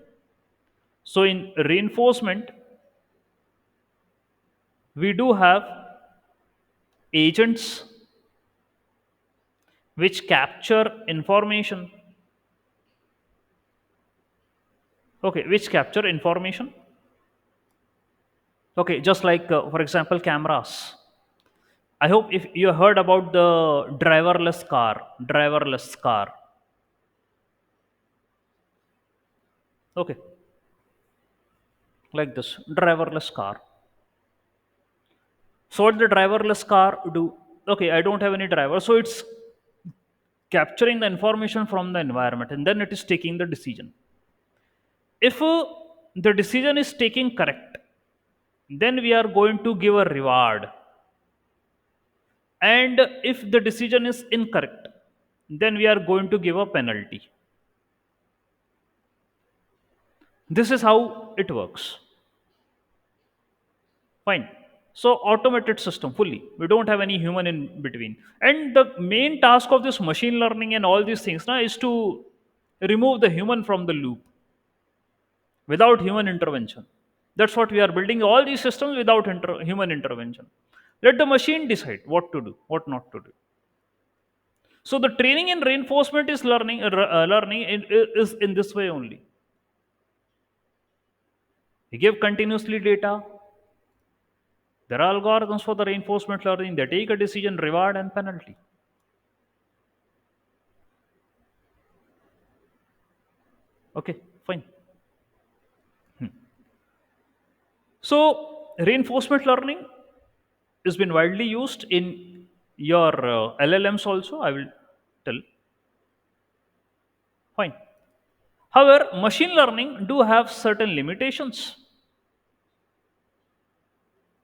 So in reinforcement, we do have agents which capture information. Okay, which capture information. Okay, just like for example, cameras. I hope if you heard about the driverless car. Okay, like this driverless car. So what the driverless car do? Okay, I don't have any driver, so it's capturing the information from the environment and then it is taking the decision. If the decision is taken correct, then we are going to give a reward. And if the decision is incorrect, then we are going to give a penalty. This is how it works. Fine. So automated system fully. We don't have any human in between. And the main task of this machine learning and all these things now is to remove the human from the loop without human intervention. That's what we are building all these systems without human intervention. Let the machine decide what to do, what not to do. So the training and reinforcement is is in this way only. We give continuously data. There are algorithms for the reinforcement learning. They take a decision, reward, and penalty. Okay, fine. So reinforcement learning has been widely used in your LLMs also. I will tell. Fine. However, machine learning do have certain limitations.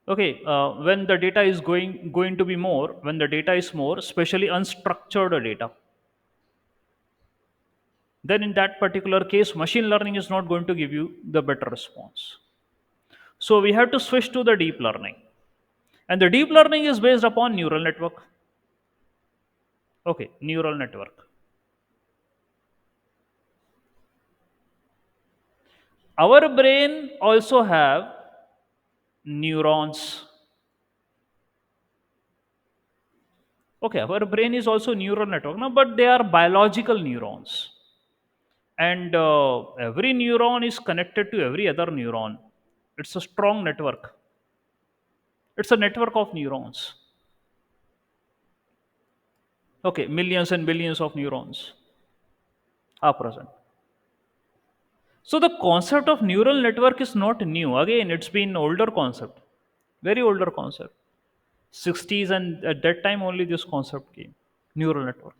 Okay, when the data is going to be more, when the data is more, especially unstructured data, then in that particular case, machine learning is not going to give you the better response. So we have to switch to the deep learning, and the deep learning is based upon neural network. Okay, neural network. Our brain also have neurons. Okay, our brain is also neural network now, but they are biological neurons, and every neuron is connected to every other neuron. It's a strong network. It's a network of neurons. Okay, millions and billions of neurons are present. So the concept of neural network is not new. Again, it's been older concept, very older concept. 60s, and at that time only this concept came. Neural network.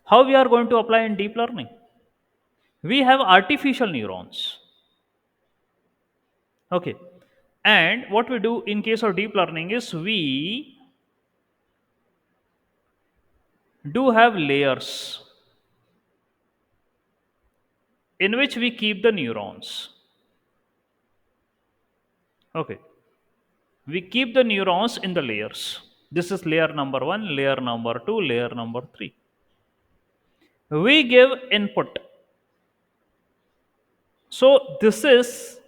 How we are going to apply in deep learning? We have artificial neurons. Okay. And what we do in case of deep learning is we do have layers in which we keep the neurons. Okay. We keep the neurons in the layers. This is layer number 1, layer number 2, layer number 3. We give input. So this is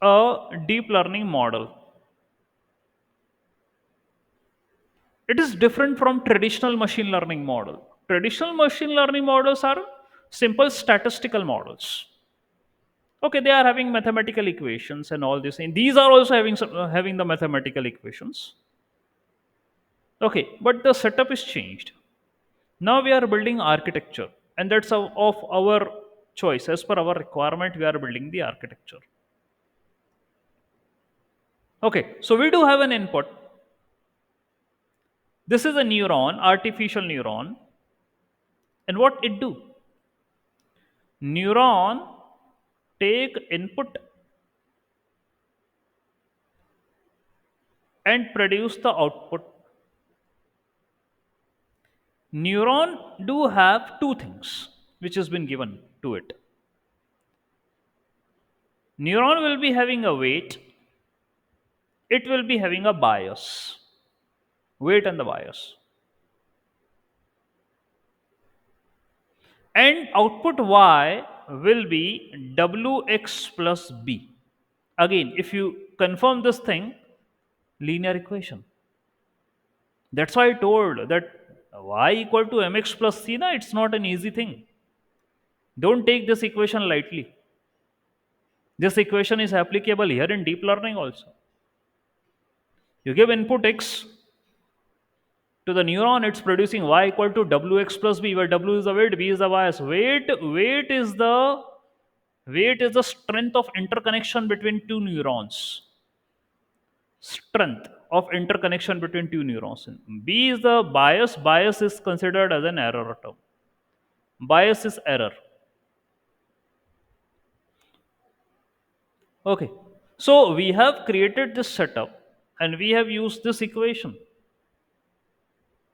a deep learning model. It is different from traditional machine learning model. Traditional machine learning models are simple statistical models. Okay, they are having mathematical equations and all this, and these are also having the mathematical equations. Okay, but the setup is changed. Now we are building architecture, and that's of our choice. As per our requirement, we are building the architecture. Okay, so we do have an input. This is a neuron, artificial neuron, and what it do? Neuron take input and produce the output. Neuron do have two things which has been given to it. Neuron will be having a weight, it will be having a bias. Weight and the bias. And output y will be wx plus b. Again, if you confirm this thing, linear equation. That's why I told that y equal to mx plus c. Na, it's not an easy thing. Don't take this equation lightly. This equation is applicable here in deep learning also. You give input x to the neuron, it's producing y equal to wx plus b, where w is the weight, b is the bias. Weight is the strength of interconnection between two neurons. Strength of interconnection between two neurons. B is the bias. Bias is considered as an error term. Bias is error. Okay. So we have created this setup and we have used this equation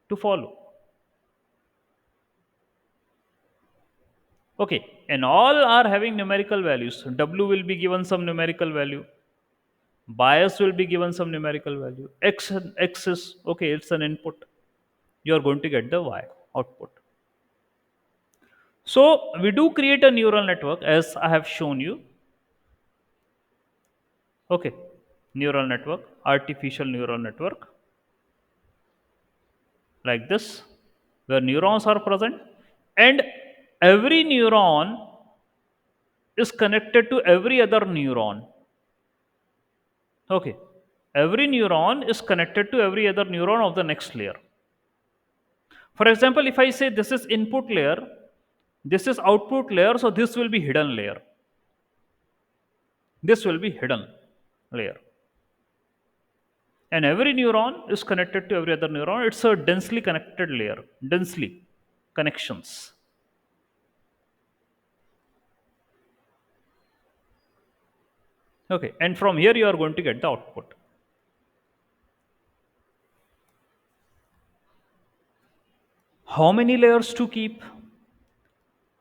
to follow. Okay. And all are having numerical values. W will be given some numerical value. Bias will be given some numerical value. X is okay, it's an input. You are going to get the Y output. So we do create a neural network as I have shown you. Okay. Neural network, artificial neural network, like this, where neurons are present, and every neuron is connected to every other neuron. Okay. Every neuron is connected to every other neuron of the next layer. For example, if I say this is input layer, this is output layer, so this will be hidden layer. This will be hidden layer. And every neuron is connected to every other neuron. It's a densely connected layer. Densely connections. Okay. And from here you are going to get the output. How many layers to keep?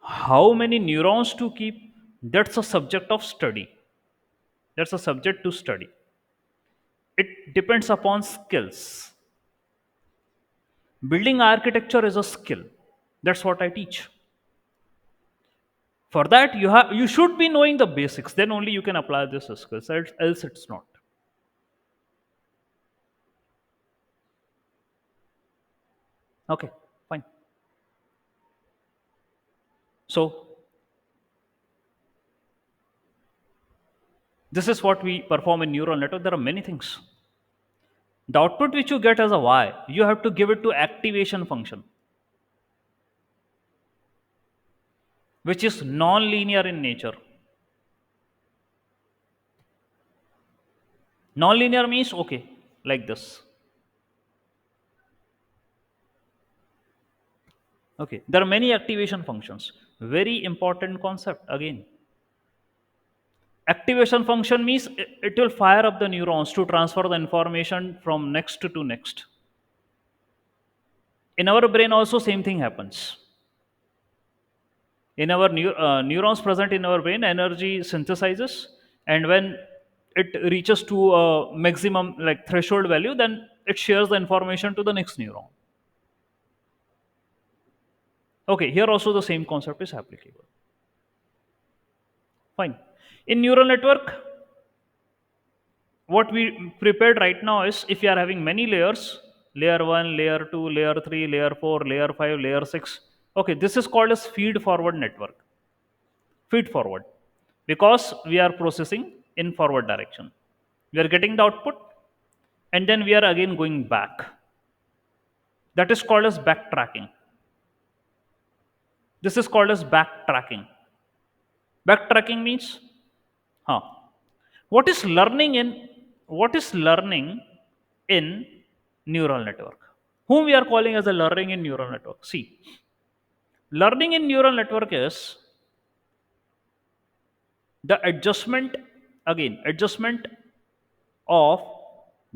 How many neurons to keep? That's a subject of study. That's a subject to study. It depends upon skills. Building architecture is a skill. That's what I teach. For that, you should be knowing the basics. Then only you can apply this skills. Else it's not. Okay, fine. So this is what we perform in neural network. There are many things. The output which you get as a Y, you have to give it to activation function, which is non-linear in nature. Non-linear means okay, like this. Okay, there are many activation functions. Very important concept again. Activation function means it will fire up the neurons to transfer the information from next to next. In our brain also same thing happens. In our neurons present in our brain, energy synthesizes, and when it reaches to a maximum like threshold value, then it shares the information to the next neuron. Okay, here also the same concept is applicable. Fine. In neural network, what we prepared right now is if you are having many layers, layer 1, layer 2, layer 3, layer 4, layer 5, layer 6. Okay, this is called as feed forward network. Feed forward, because we are processing in forward direction. We are getting the output and then we are again going back. That is called as backtracking. This is called as backtracking. Backtracking means, huh, what is learning in what is learning in neural network, whom we are calling as a learning in neural network. See, learning in neural network is the adjustment of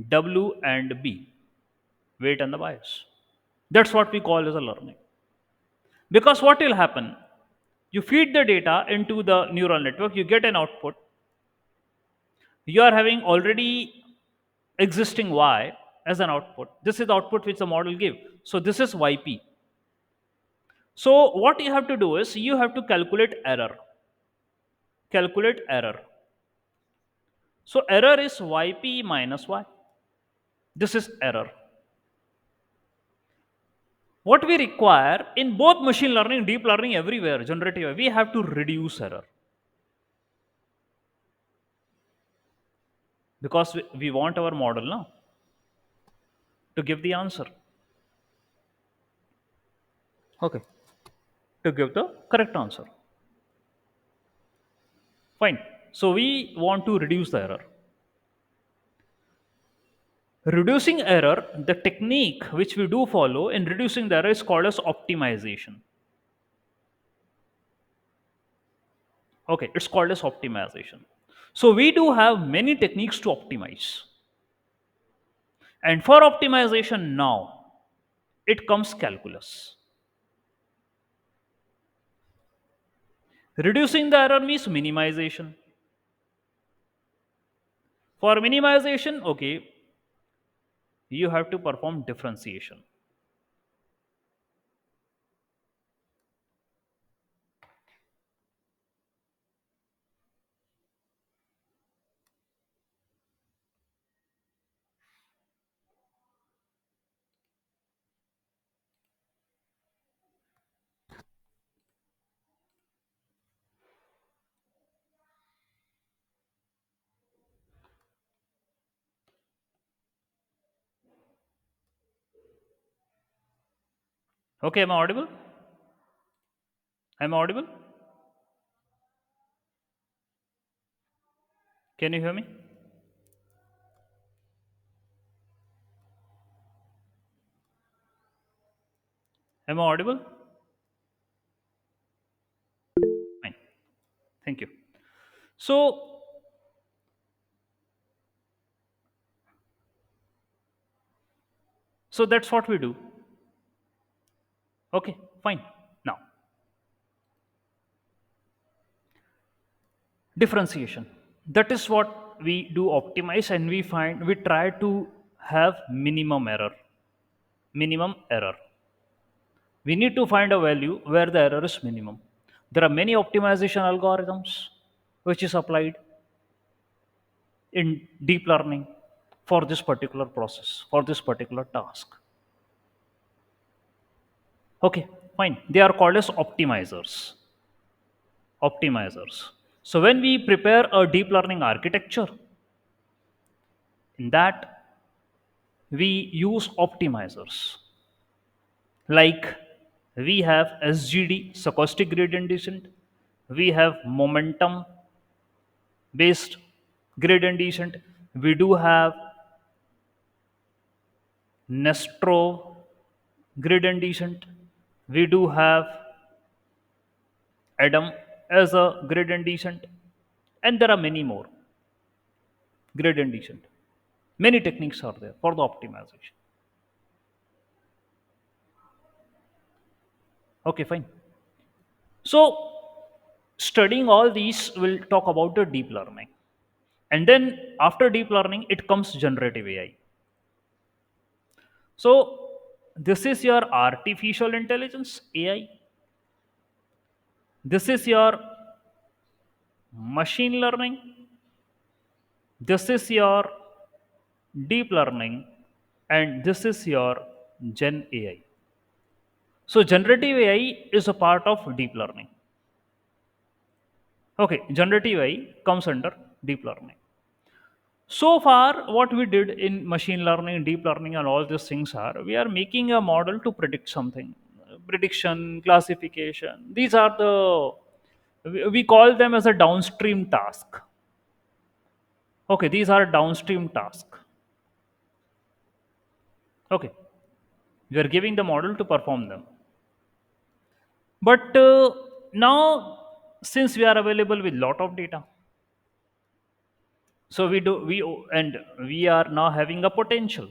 w and b, weight and the bias. That's what we call as a learning. Because what will happen, you feed the data into the neural network, you get an output. You are having already existing y as an output. This is the output which the model give. So this is yp. So what you have to do is you have to calculate error. Calculate error. So error is yp minus y. This is error. What we require in both machine learning, deep learning, everywhere, generative AI, we have to reduce error because we want our model now to give the answer. Okay. To give the correct answer. Fine. So we want to reduce the error. Reducing error, the technique which we do follow in reducing the error is called as optimization. Okay, it's called as optimization. So we do have many techniques to optimize. And for optimization now, it comes calculus. Reducing the error means minimization. For minimization, okay, you have to perform differentiation. Okay, am I audible? Am I audible? Can you hear me? Am I audible? Fine. Thank you. So, so that's what we do. Okay, fine. Now, differentiation. That is what we do optimize, and we try to have minimum error. Minimum error. We need to find a value where the error is minimum. There are many optimization algorithms which is applied in deep learning for this particular process, for this particular task. Okay, fine. They are called as optimizers. Optimizers. So when we prepare a deep learning architecture, in that we use optimizers. Like we have SGD, stochastic gradient descent. We have momentum based gradient descent. We do have Nestrov gradient descent. We do have Adam as a gradient descent, and there are many more gradient descent. Many techniques are there for the optimization. Okay, fine. So, studying all these, we'll talk about the deep learning. And then after deep learning, it comes generative AI. So, this is your artificial intelligence, AI. This is your machine learning. This is your deep learning. And this is your Gen AI. So, generative AI is a part of deep learning. Okay, generative AI comes under deep learning. So far, what we did in machine learning, deep learning, and all these things are we are making a model to predict something, prediction, classification. These are the we call them as a downstream task. Okay, these are downstream task. Okay, we are giving the model to perform them. But now, since we are available with lot of data, so we are now having a potential.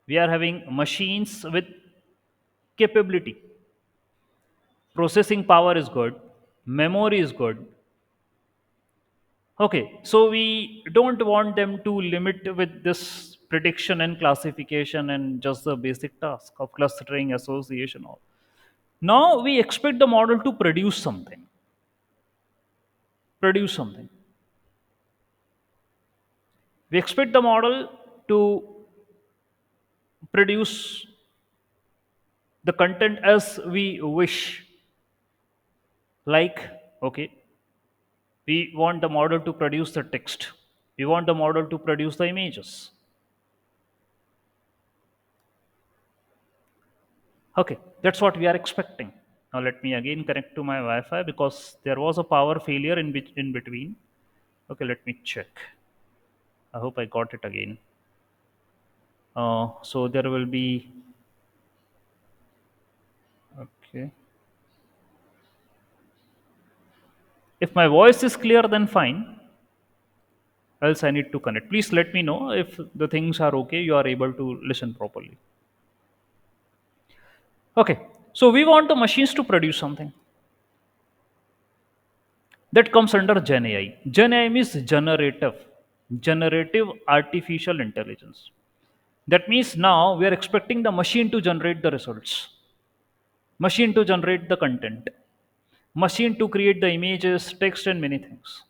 We are having machines with capability. Processing power is good, memory is good. Okay, so we don't want them to limit with this prediction and classification and just the basic task of clustering, association, all. Now we expect the model to produce something. We expect the model to produce the content as we wish. Like, okay, we want the model to produce the text, we want the model to produce the images. Okay, that's what we are expecting. Now let me again connect to my Wi-Fi because there was a power failure in between. Okay, let me check. I hope I got it again. So there will be, okay. If my voice is clear, then fine. Else I need to connect. Please let me know if the things are okay. You are able to listen properly. Okay. So we want the machines to produce something that comes under Gen AI. Gen AI means generative artificial intelligence. That means now we are expecting the machine to generate the results, machine to generate the content, machine to create the images, text, and many things.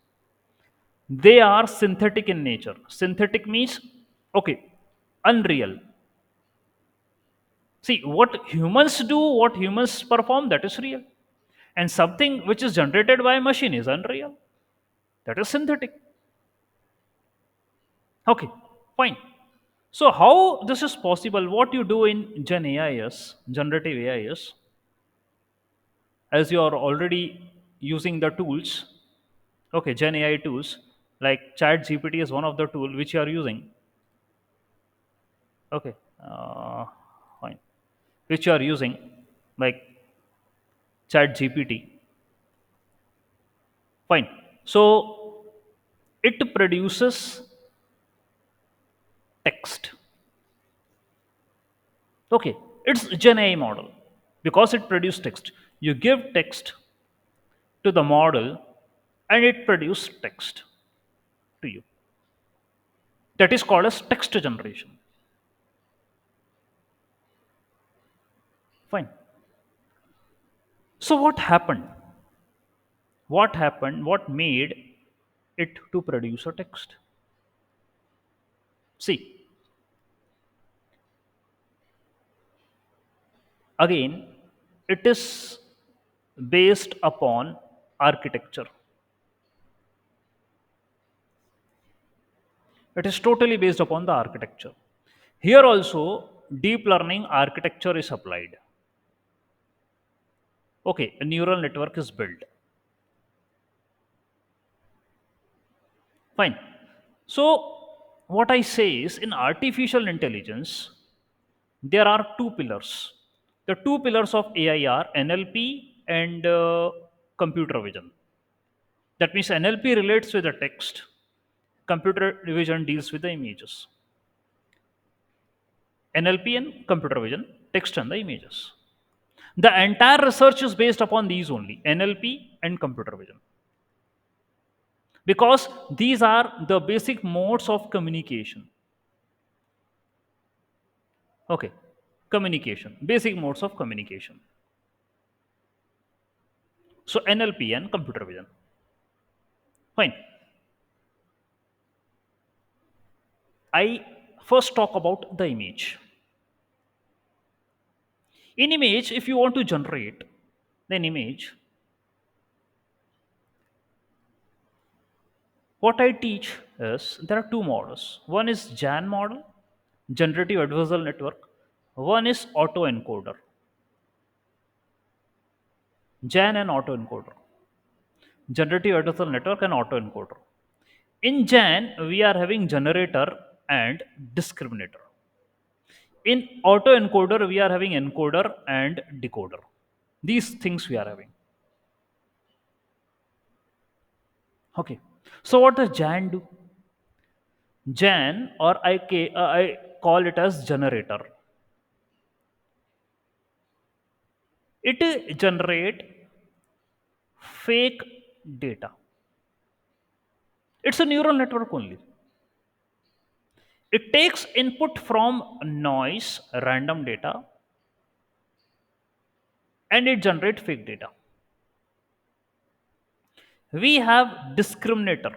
They are synthetic in nature. Synthetic means, okay, unreal. See, what humans do, what humans perform, that is real. And something which is generated by a machine is unreal. That is synthetic. Okay, fine. So, how this is possible? What you do in Gen AI is, generative AI is, as you are already using the tools, okay, Gen AI tools, like Chat GPT is one of the tool which you are using. Okay, fine. Which you are using, like Chat GPT. Fine. So it produces text. Okay, it's Gen AI model because it produces text. You give text to the model, and it produces text to you. That is called as text generation. Fine. So what happened? What happened? What made it to produce a text? See, again, it is based upon architecture. It is totally based upon the architecture. Here also, deep learning architecture is applied. Okay, a neural network is built. Fine. So, what I say is in artificial intelligence, there are two pillars. The two pillars of AI are NLP and computer vision. That means NLP relates with the text, computer vision deals with the images. NLP and computer vision, text and the images. The entire research is based upon these only, NLP and computer vision. Because these are the basic modes of communication. Okay, communication, basic modes of communication. So NLP and computer vision. Fine. I first talk about the image. In image, if you want to generate an image, what I teach is there are two models. One is GAN model, generative adversarial network. One is autoencoder, GAN and autoencoder, generative adversarial network and autoencoder. In GAN, we are having generator and discriminator. In autoencoder, we are having encoder and decoder. These things we are having. Okay. So what does GAN do? GAN, or I call it as generator. It generate fake data. It's a neural network only. It takes input from noise, random data, and it generates fake data. We have discriminator.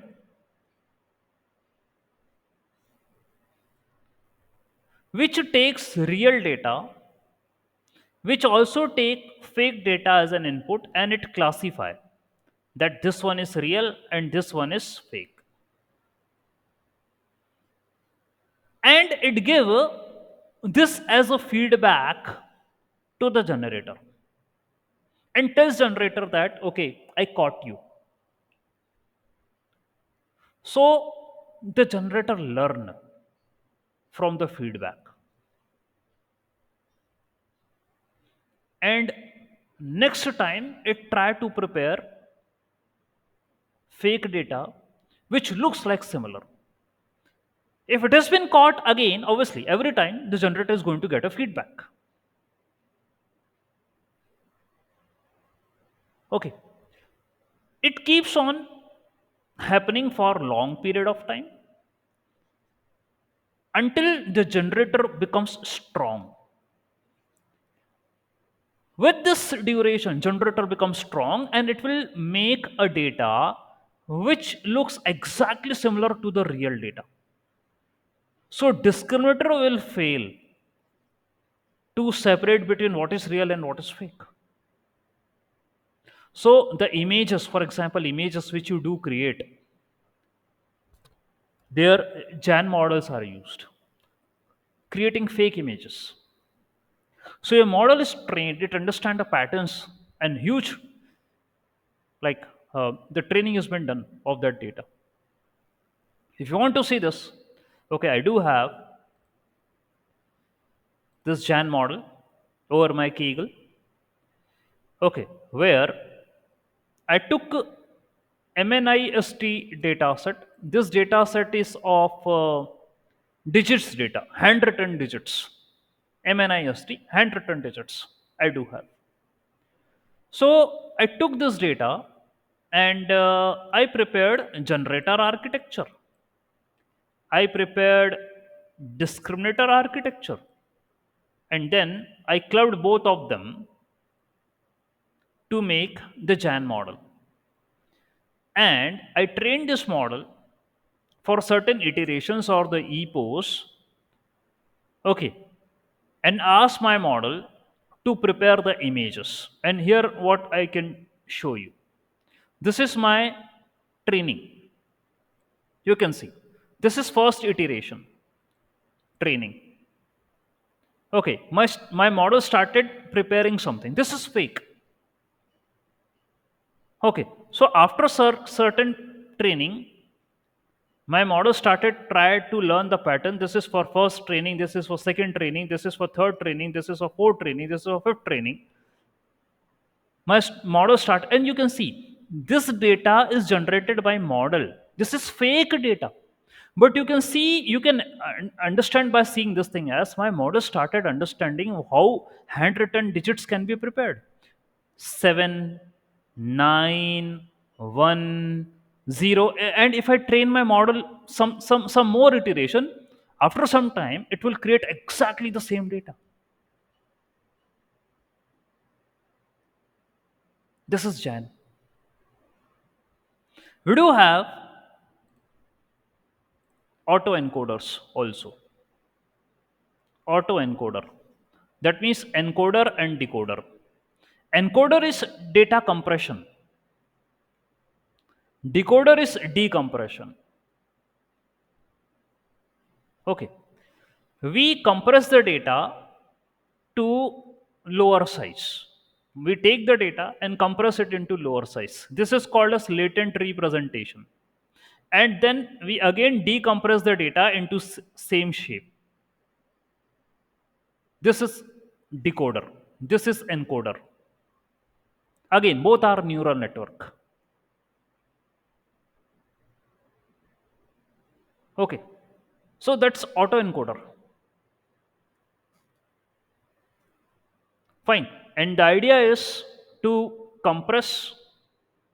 which takes real data, which also take fake data as an input, and it classify that this one is real and this one is fake, and it give this as a feedback to the generator and tells generator that okay, I caught you. So the generator learn from the feedback, and next time it try to prepare fake data which looks like similar. If it has been caught again, obviously every time the generator is going to get a feedback. Okay, it keeps on happening for long period of time until the generator becomes strong. With this duration, generator becomes strong and it will make a data which looks exactly similar to the real data. So discriminator will fail to separate between what is real and what is fake. So the images, for example, images which you do create, their Jan models are used, creating fake images. So your model is trained, it understands the patterns and huge, like the training has been done of that data. If you want to see this, okay, I do have this Jan model over my Kegel, okay, where I took MNIST data set. This data set is of digits data, handwritten digits. MNIST, handwritten digits. I do have. So I took this data and I prepared generator architecture. I prepared discriminator architecture. And then I clubbed both of them to make the Jan model. And I trained this model for certain iterations or the epos, okay, and asked my model to prepare the images. And here what I can show you. This is my training. You can see. This is first iteration, training. Okay, my model started preparing something. This is fake. Okay, so after certain training, my model started try to learn the pattern. This is for first training, this is for second training, this is for third training, this is for fourth training, this is for fifth training. My model start, and you can see this data is generated by model. This is fake data, but you can see, you can understand by seeing this thing as my model started understanding how handwritten digits can be prepared. 7, 9, 1, 0. And if I train my model some more iteration, after some time it will create exactly the same data. This is Jan. We do have autoencoders also. Autoencoder, that means encoder and decoder. Encoder is data compression, decoder is decompression. Okay, we compress the data to lower size. We take the data and compress it into lower size. This is called as latent representation. And then we again decompress the data into same shape. This is decoder. This is encoder. Again, both are neural network. Okay, so that's autoencoder. Fine. And the idea is to compress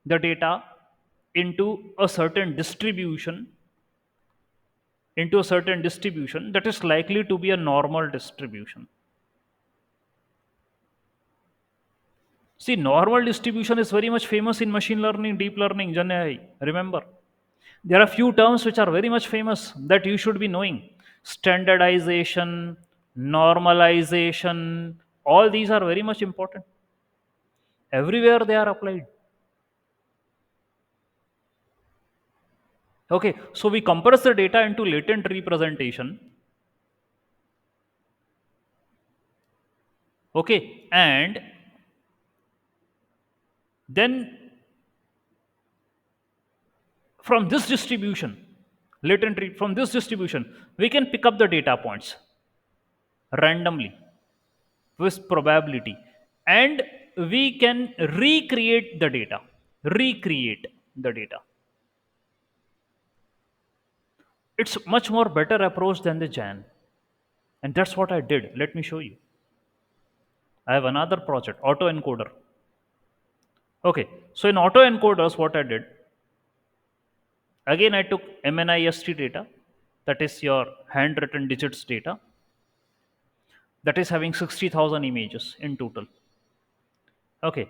the data into a certain distribution, that is likely to be a normal distribution. See, normal distribution is very much famous in machine learning, deep learning, Gen AI. Remember, there are few terms which are very much famous that you should be knowing: standardization, normalization, all these are very much important. Everywhere they are applied. Okay, so we compress the data into latent representation. Okay, and then from this distribution, from this distribution, we can pick up the data points randomly with probability, and we can recreate the data. Recreate the data. It's much more better approach than the Jan, and that's what I did. Let me show you. I have another project, autoencoder. Okay, so in autoencoders, what I did, again I took MNIST data, that is your handwritten digits data, that is having 60,000 images in total. Okay,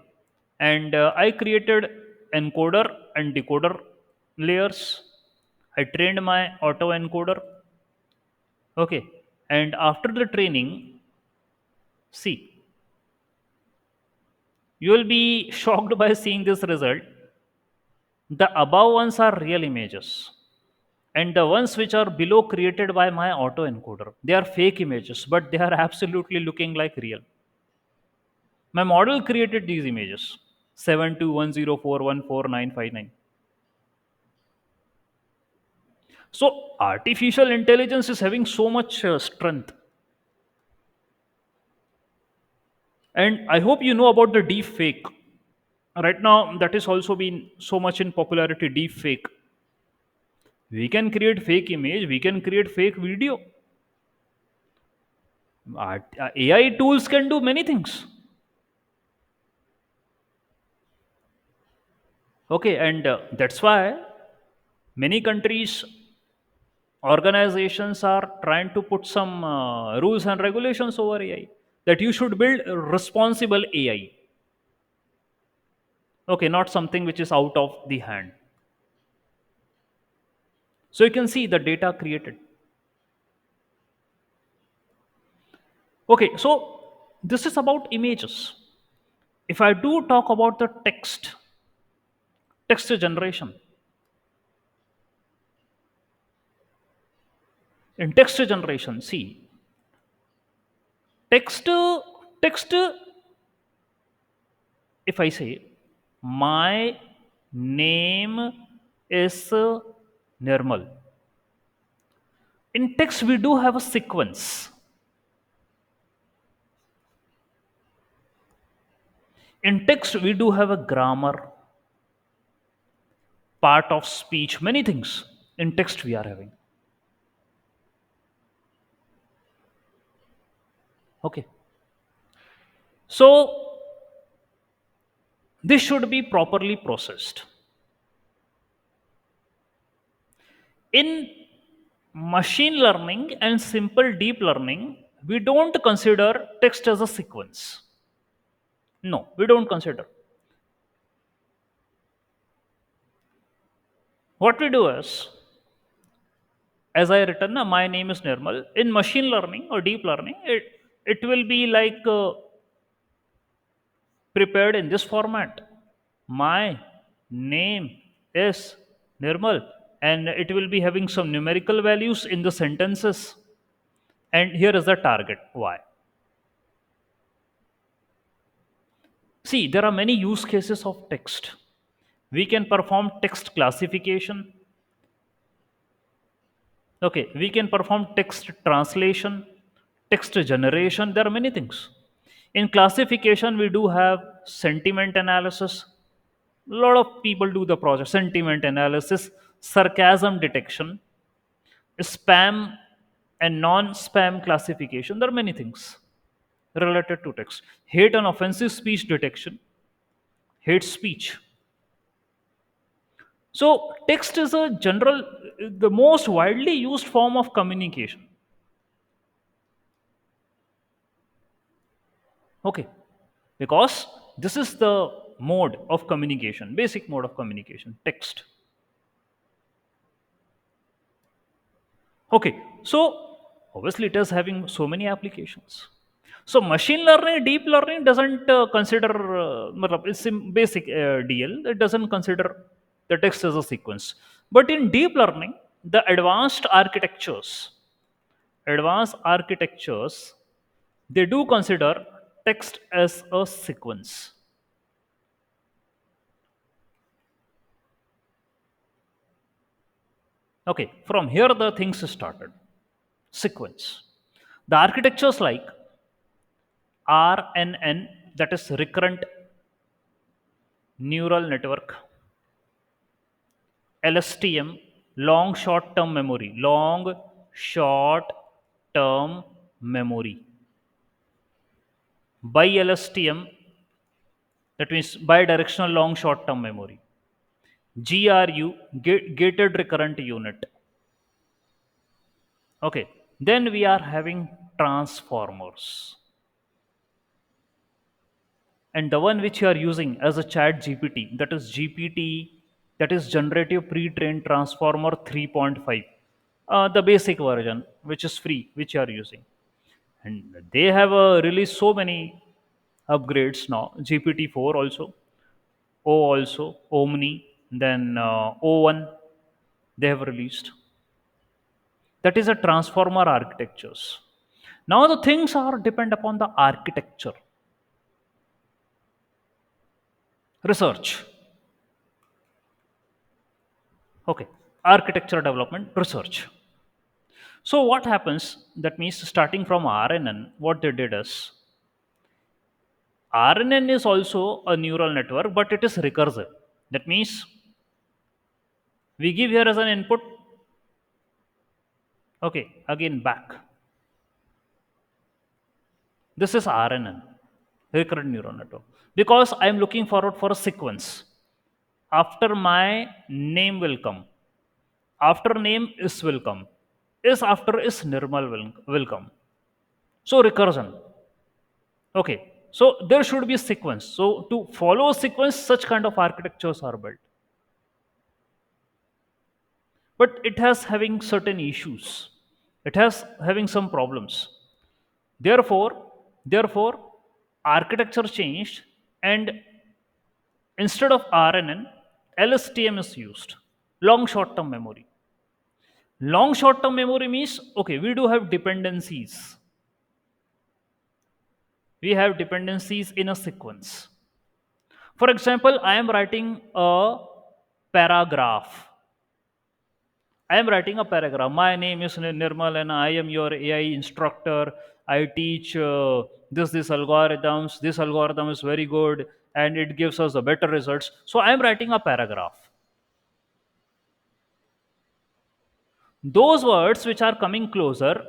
and I created encoder and decoder layers. I trained my autoencoder. Okay, and after the training, see, you will be shocked by seeing this result. The above ones are real images, and the ones which are below created by my autoencoder, they are fake images, but they are absolutely looking like real. My model created these images 7210414959. So, artificial intelligence is having so much strength. And I hope you know about the deep fake. Right now, that is also been so much in popularity, deep fake. We can create fake image, we can create fake video. AI tools can do many things. Okay, and that's why many countries, organizations are trying to put some rules and regulations over AI, that you should build responsible AI. Okay, not something which is out of the hand. So you can see the data created. Okay, so this is about images. If I do talk about the text generation, in text generation, see, text, text, if I say, my name is Nirmal. In text, we do have a sequence. In text, we do have a grammar, part of speech, many things in text we are having. Okay. So this should be properly processed. In machine learning and simple deep learning, we don't consider text as a sequence. No, we don't consider. What we do is, as I written, my name is Nirmal. In machine learning or deep learning, it will be like prepared in this format. My name is Nirmal, and it will be having some numerical values in the sentences. And here is the target. Why? See, there are many use cases of text. We can perform text classification. Okay, we can perform text translation, text generation. There are many things. In classification, we do have sentiment analysis. A lot of people do the process: sentiment analysis, sarcasm detection, spam and non-spam classification. There are many things related to text. Hate and offensive speech detection, hate speech. So text is a general, the most widely used form of communication. Okay, because this is the mode of communication, basic mode of communication, text. Okay, so Obviously it is having so many applications. So machine learning, deep learning doesn't consider it's a basic deal. It doesn't consider the text as a sequence. But in deep learning, the advanced architectures, they do consider text as a sequence. Okay, from here the things started. Sequence. The architectures like RNN, that is recurrent neural network, LSTM, long short term memory, long short term memory, by LSTM, that means bidirectional long short term memory, GRU, gated recurrent unit. Okay, then we are having transformers, and the one which you are using as a chat GPT, that is GPT, that is generative pre-trained transformer 3.5, the basic version which is free, which you are using. And they have released so many upgrades now. GPT-4 also, O also, Omni, then O1 they have released. That is a transformer architectures. Now the things are depend upon the architecture. Research. Okay, architecture development research. So what happens? That means starting from RNN, what they did is RNN is also a neural network, but it is recursive. That means we give here as an input. Okay, again back. This is RNN, recurrent neural network. Because I am looking forward for a sequence. After my name will come. After name is will come. Is after is normal will come. So recursion. Okay. So there should be a sequence. So to follow a sequence, such kind of architectures are built. But it has having certain issues. It has having some problems. Therefore, architecture changed, and instead of RNN, LSTM is used. Long short term memory. Long short term memory means, okay, we do have dependencies. We have dependencies in a sequence. For example, I am writing a paragraph. I am writing a paragraph. My name is Nirmal and I am your AI instructor. I teach this algorithms. This algorithm is very good and it gives us the better results. So I am writing a paragraph. Those words which are coming closer,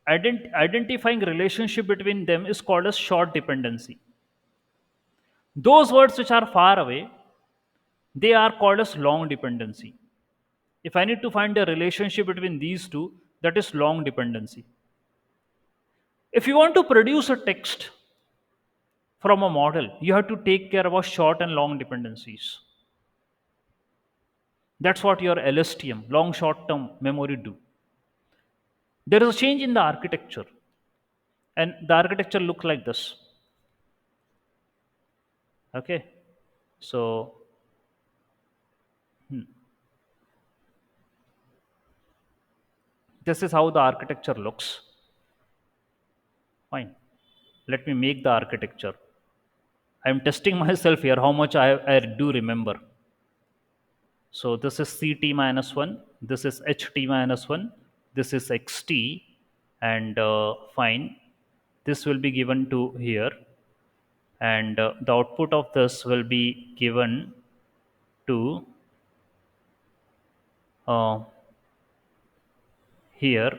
identifying relationship between them is called as short dependency. Those words which are far away, they are called as long dependency. If I need to find a relationship between these two, that is long dependency. If you want to produce a text from a model, you have to take care about short and long dependencies. That's what your LSTM, long short term memory, do. There is a change in the architecture, and the architecture look like this. Okay, so this is how the architecture looks. Fine. Let me make the architecture. I'm testing myself here how much I do remember. So this is Ct minus 1, this is Ht minus 1, this is Xt, and fine. This will be given to here, and the output of this will be given to uh, here.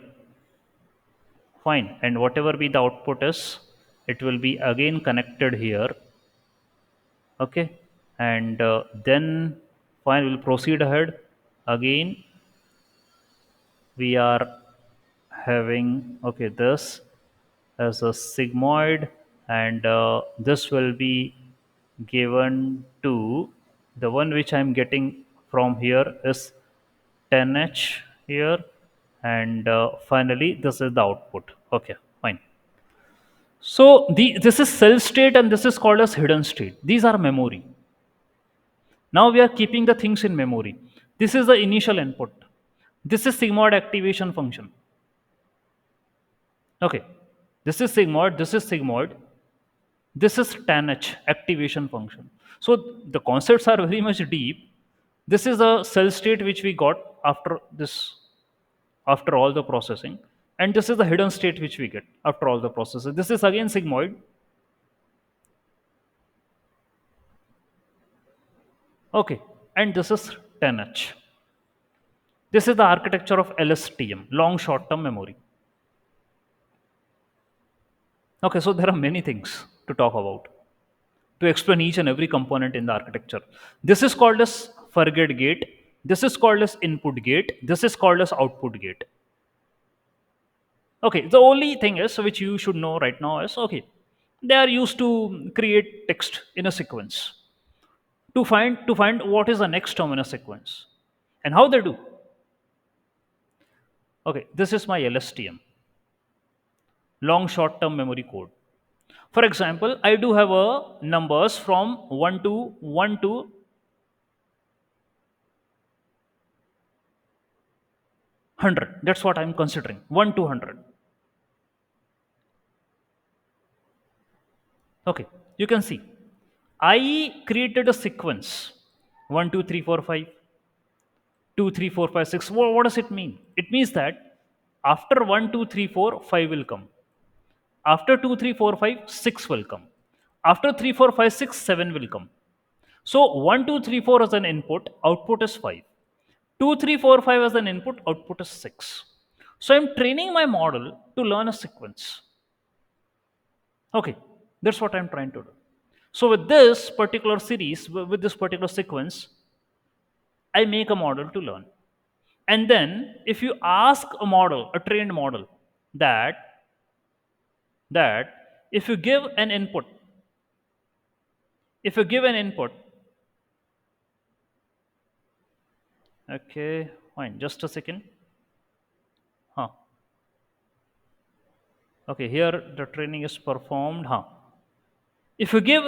Fine. And whatever be the output is, it will be again connected here. Okay. And then fine, we'll proceed ahead. Again, we are having, okay, this as a sigmoid, and this will be given to the one which I'm getting from here is 10h here, and finally this is the output. Okay, fine. So this is cell state and this is called as hidden state. These are memory. Now we are keeping the things in memory. This is the initial input. This is sigmoid activation function. Okay, this is sigmoid, this is sigmoid, this is tan h activation function. So the concepts are very much deep. This is a cell state which we got after this, after all the processing, and this is the hidden state which we get after all the processing. This is again sigmoid. Okay, and this is tan h. This is the architecture of LSTM, long short term memory. Okay, so there are many things to talk about to explain each and every component in the architecture. This is called as forget gate. This is called as input gate. This is called as output gate. Okay, the only thing is which you should know right now is okay, they are used to create text in a sequence to find what is the next term in a sequence and how they do. Okay, this is my LSTM, long short term memory code. For example, I do have a numbers from 1 to 100. That's what I'm considering. 1 to 100. Okay, you can see. I created a sequence 1, 2, 3, 4, 5, 2, 3, 4, 5, 6. What does it mean? It means that after 1, 2, 3, 4, 5 will come. After 2, 3, 4, 5, 6 will come. After 3, 4, 5, 6, 7 will come. So 1, 2, 3, 4 as an input, output is 5. 2, 3, 4, 5 as an input, output is 6. So I'm training my model to learn a sequence. Okay, that's what I'm trying to do. So with this particular series, with this particular sequence, I make a model to learn. And then if you ask a model, a trained model, that if you give an input, if you give an input, okay, fine, just a second. Huh. Okay, here the training is performed. Huh. If you give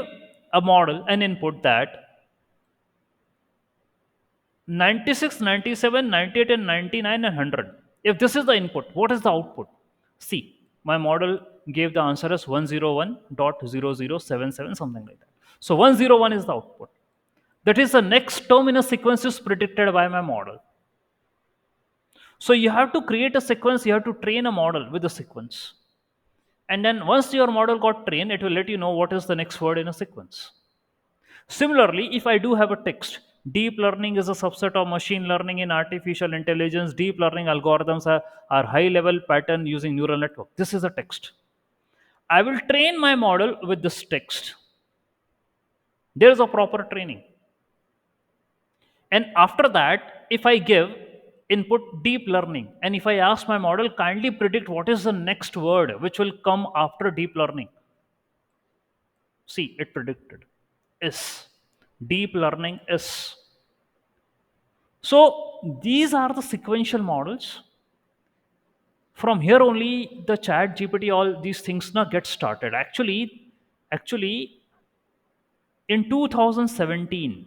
a model an input that 96, 97, 98, and 99 and 100. If this is the input, what is the output? See, my model gave the answer as 101.0077, something like that. So 101 is the output. That is the next term in a sequence is predicted by my model. So you have to create a sequence, you have to train a model with a sequence. And then once your model got trained, it will let you know what is the next word in a sequence. Similarly, if I do have a text, deep learning is a subset of machine learning in artificial intelligence. Deep learning algorithms are high level pattern using neural network. This is a text. I will train my model with this text. There is a proper training. And after that, if I give input deep learning and if I ask my model, kindly predict what is the next word which will come after deep learning. See, it predicted is. Deep learning is. So these are the sequential models. From here only the chat GPT, all these things now get started. Actually, in 2017,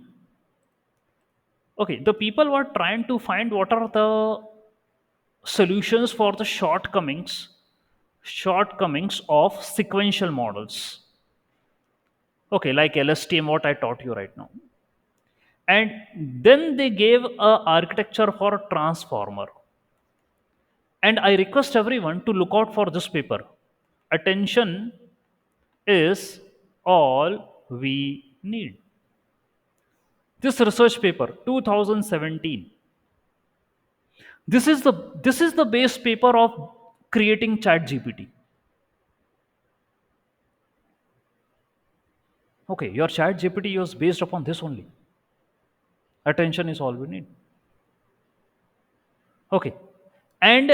okay, the people were trying to find what are the solutions for the shortcomings of sequential models. Okay, like LSTM, what I taught you right now. And then they gave a architecture for a transformer. And I request everyone to look out for this paper. Attention is all we need. This research paper, 2017. This is the base paper of creating Chat GPT. Okay, your Chat GPT was based upon this only. Attention is all we need. Okay, and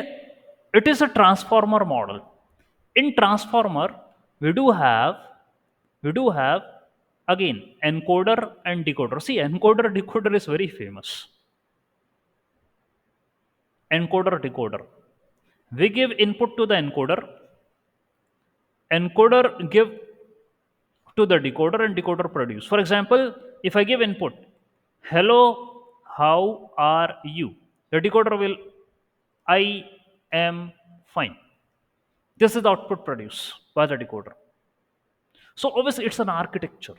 it is a transformer model. In transformer, we do have we do have again encoder and decoder. See, encoder decoder is very famous. encoder, decoder. We give input to the encoder, encoder give to the decoder, and decoder produce. For example, if I give input, hello, how are you? The decoder will, I am fine. This is the output produced by the decoder. So obviously it's an architecture.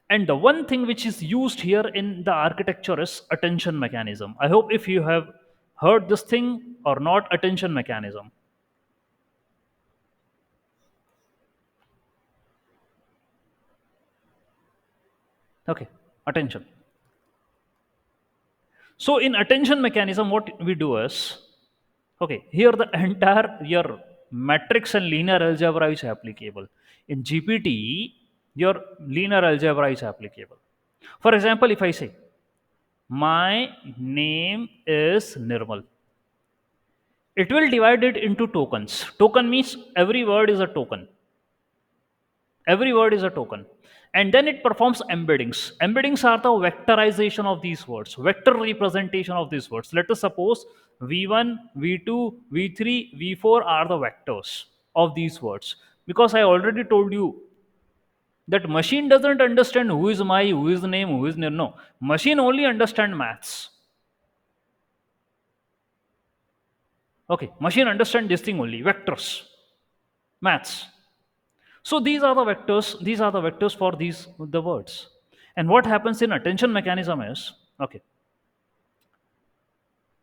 And the one thing which is used here in the architecture is attention mechanism. I hope if you have heard this thing or not, attention mechanism. Okay, attention. So in attention mechanism, what we do is, okay, here the entire your matrix and linear algebra is applicable. In GPT, your linear algebra is applicable. For example, if I say, my name is Nirmal, it will divide it into tokens. Token means every word is a token. Every word is a token. And then it performs embeddings. Embeddings are the vectorization of these words, vector representation of these words. Let us suppose V1, V2, V3, V4 are the vectors of these words. Because I already told you that machine doesn't understand who is my, who is name, who is name. No. Machine only understand maths. Okay. Machine understand this thing only, vectors, maths. So these are the vectors for these the words. And what happens in attention mechanism is, okay,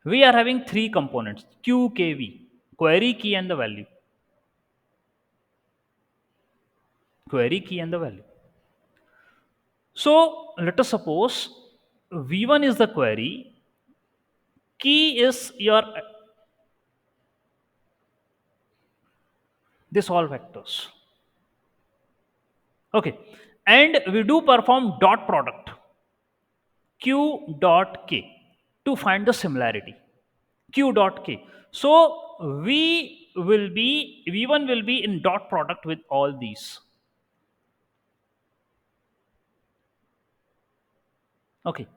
we are having three components, QKV, query key and the value. Query key and the value. So let us suppose V1 is the query, key is your this all vectors. Okay. And we do perform dot product, Q dot K, to find the similarity. Q dot K. So V1 will be in dot product with all these. Okay.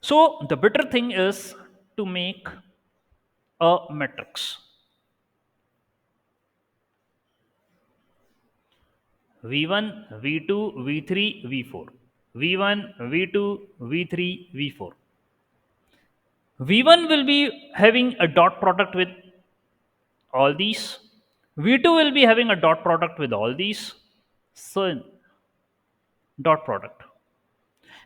So the better thing is to make a matrix. V1, V2, V3, V4. V1, V2, V3, V4. V1 will be having a dot product with all these. V2 will be having a dot product with all these. So dot product.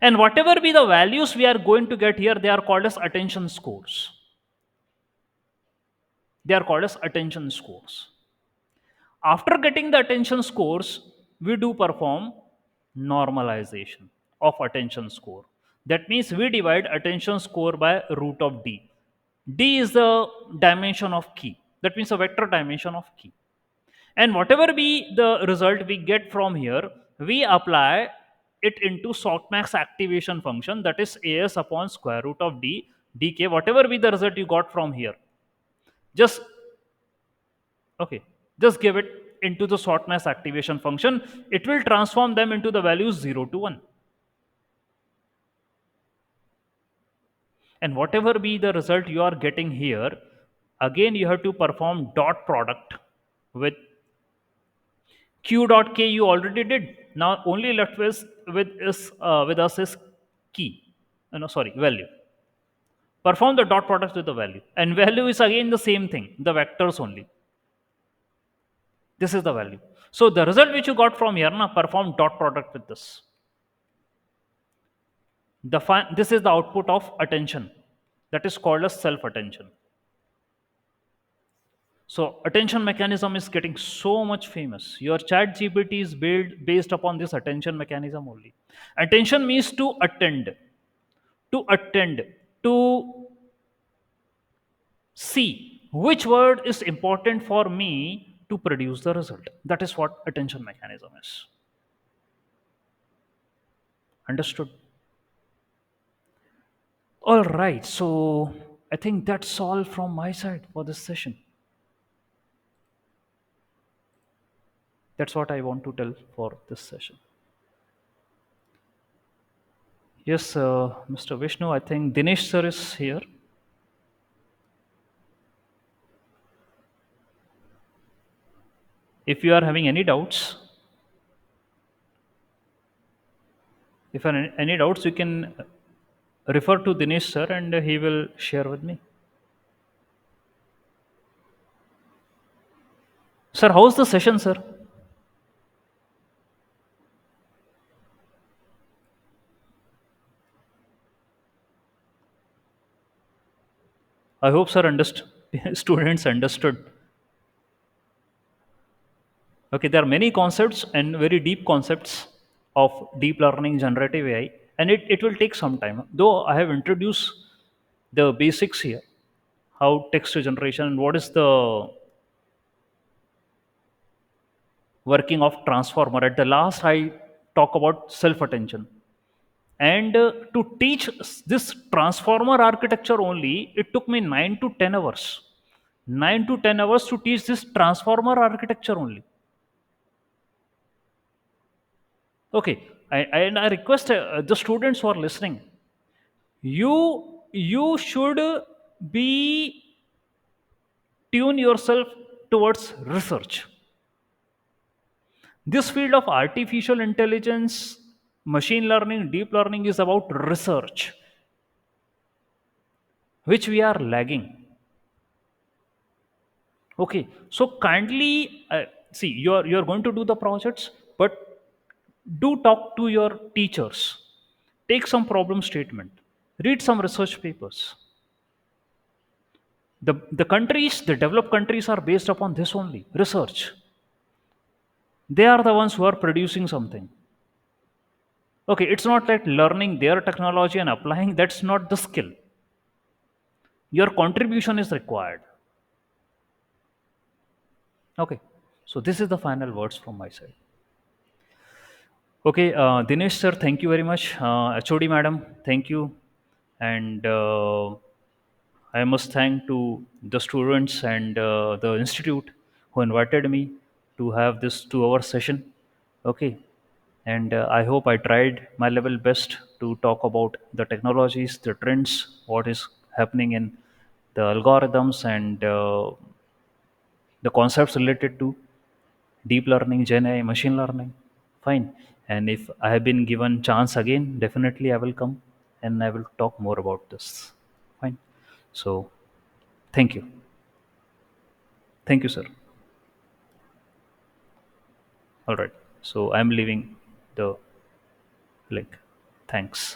And whatever be the values we are going to get here, they are called as attention scores. They are called as attention scores. After getting the attention scores, we do perform normalization of attention score. That means we divide attention score by root of D. D is the dimension of key. That means a vector dimension of key. And whatever be the result we get from here, we apply it into softmax activation function, that is as upon square root of d dk, whatever be the result you got from here, just okay, just give it into the softmax activation function. It will transform them into the values 0 to 1. And whatever be the result you are getting here, again you have to perform dot product with Q dot K you already did. Now only left with us is key. No, sorry, value. Perform the dot product with the value. And value is again the same thing, the vectors only. This is the value. So the result which you got from here, now perform dot product with this. This is the output of attention. That is called as self-attention. So attention mechanism is getting so much famous. Your chat GPT is built based upon this attention mechanism only. Attention means to attend, to see which word is important for me to produce the result. That is what attention mechanism is. Understood? All right. So I think that's all from my side for this session. That's what I want to tell for this session. Yes, Mr. Vishnu, I think Dinesh sir is here. If you are having any doubts, if you are any doubts, you can refer to Dinesh sir, and he will share with me. Sir, how's the session, sir? I hope sir understood. Students understood. Okay, there are many concepts and very deep concepts of deep learning generative AI, and it will take some time. Though I have introduced the basics here, how text to generation and what is the working of transformer. At the last, I talk about self attention. And to teach this transformer architecture only, it took me 9 to 10 hours. 9 to 10 hours to teach this transformer architecture only. Okay, and I request the students who are listening, you should be tune yourself towards research. This field of artificial intelligence, machine learning, deep learning is about research, which we are lagging. Okay, so kindly see, you're going to do the projects, but do talk to your teachers, take some problem statement, read some research papers. The countries, the developed countries, are based upon this only research. They are the ones who are producing something. Okay, it's not like learning their technology and applying, that's not the skill. Your contribution is required. Okay, so this is the final words from my side. Okay, Dinesh sir, thank you very much. HOD madam, thank you. And I must thank to the students and the institute who invited me to have this 2 hour session. Okay, and I hope I tried my level best to talk about the technologies, the trends, what is happening in the algorithms, and the concepts related to deep learning, Gen AI, machine learning. Fine. And if I have been given chance again, definitely I will come and I will talk more about this. Fine. So thank you. Thank you, sir. All right. So I'm leaving the link. Thanks.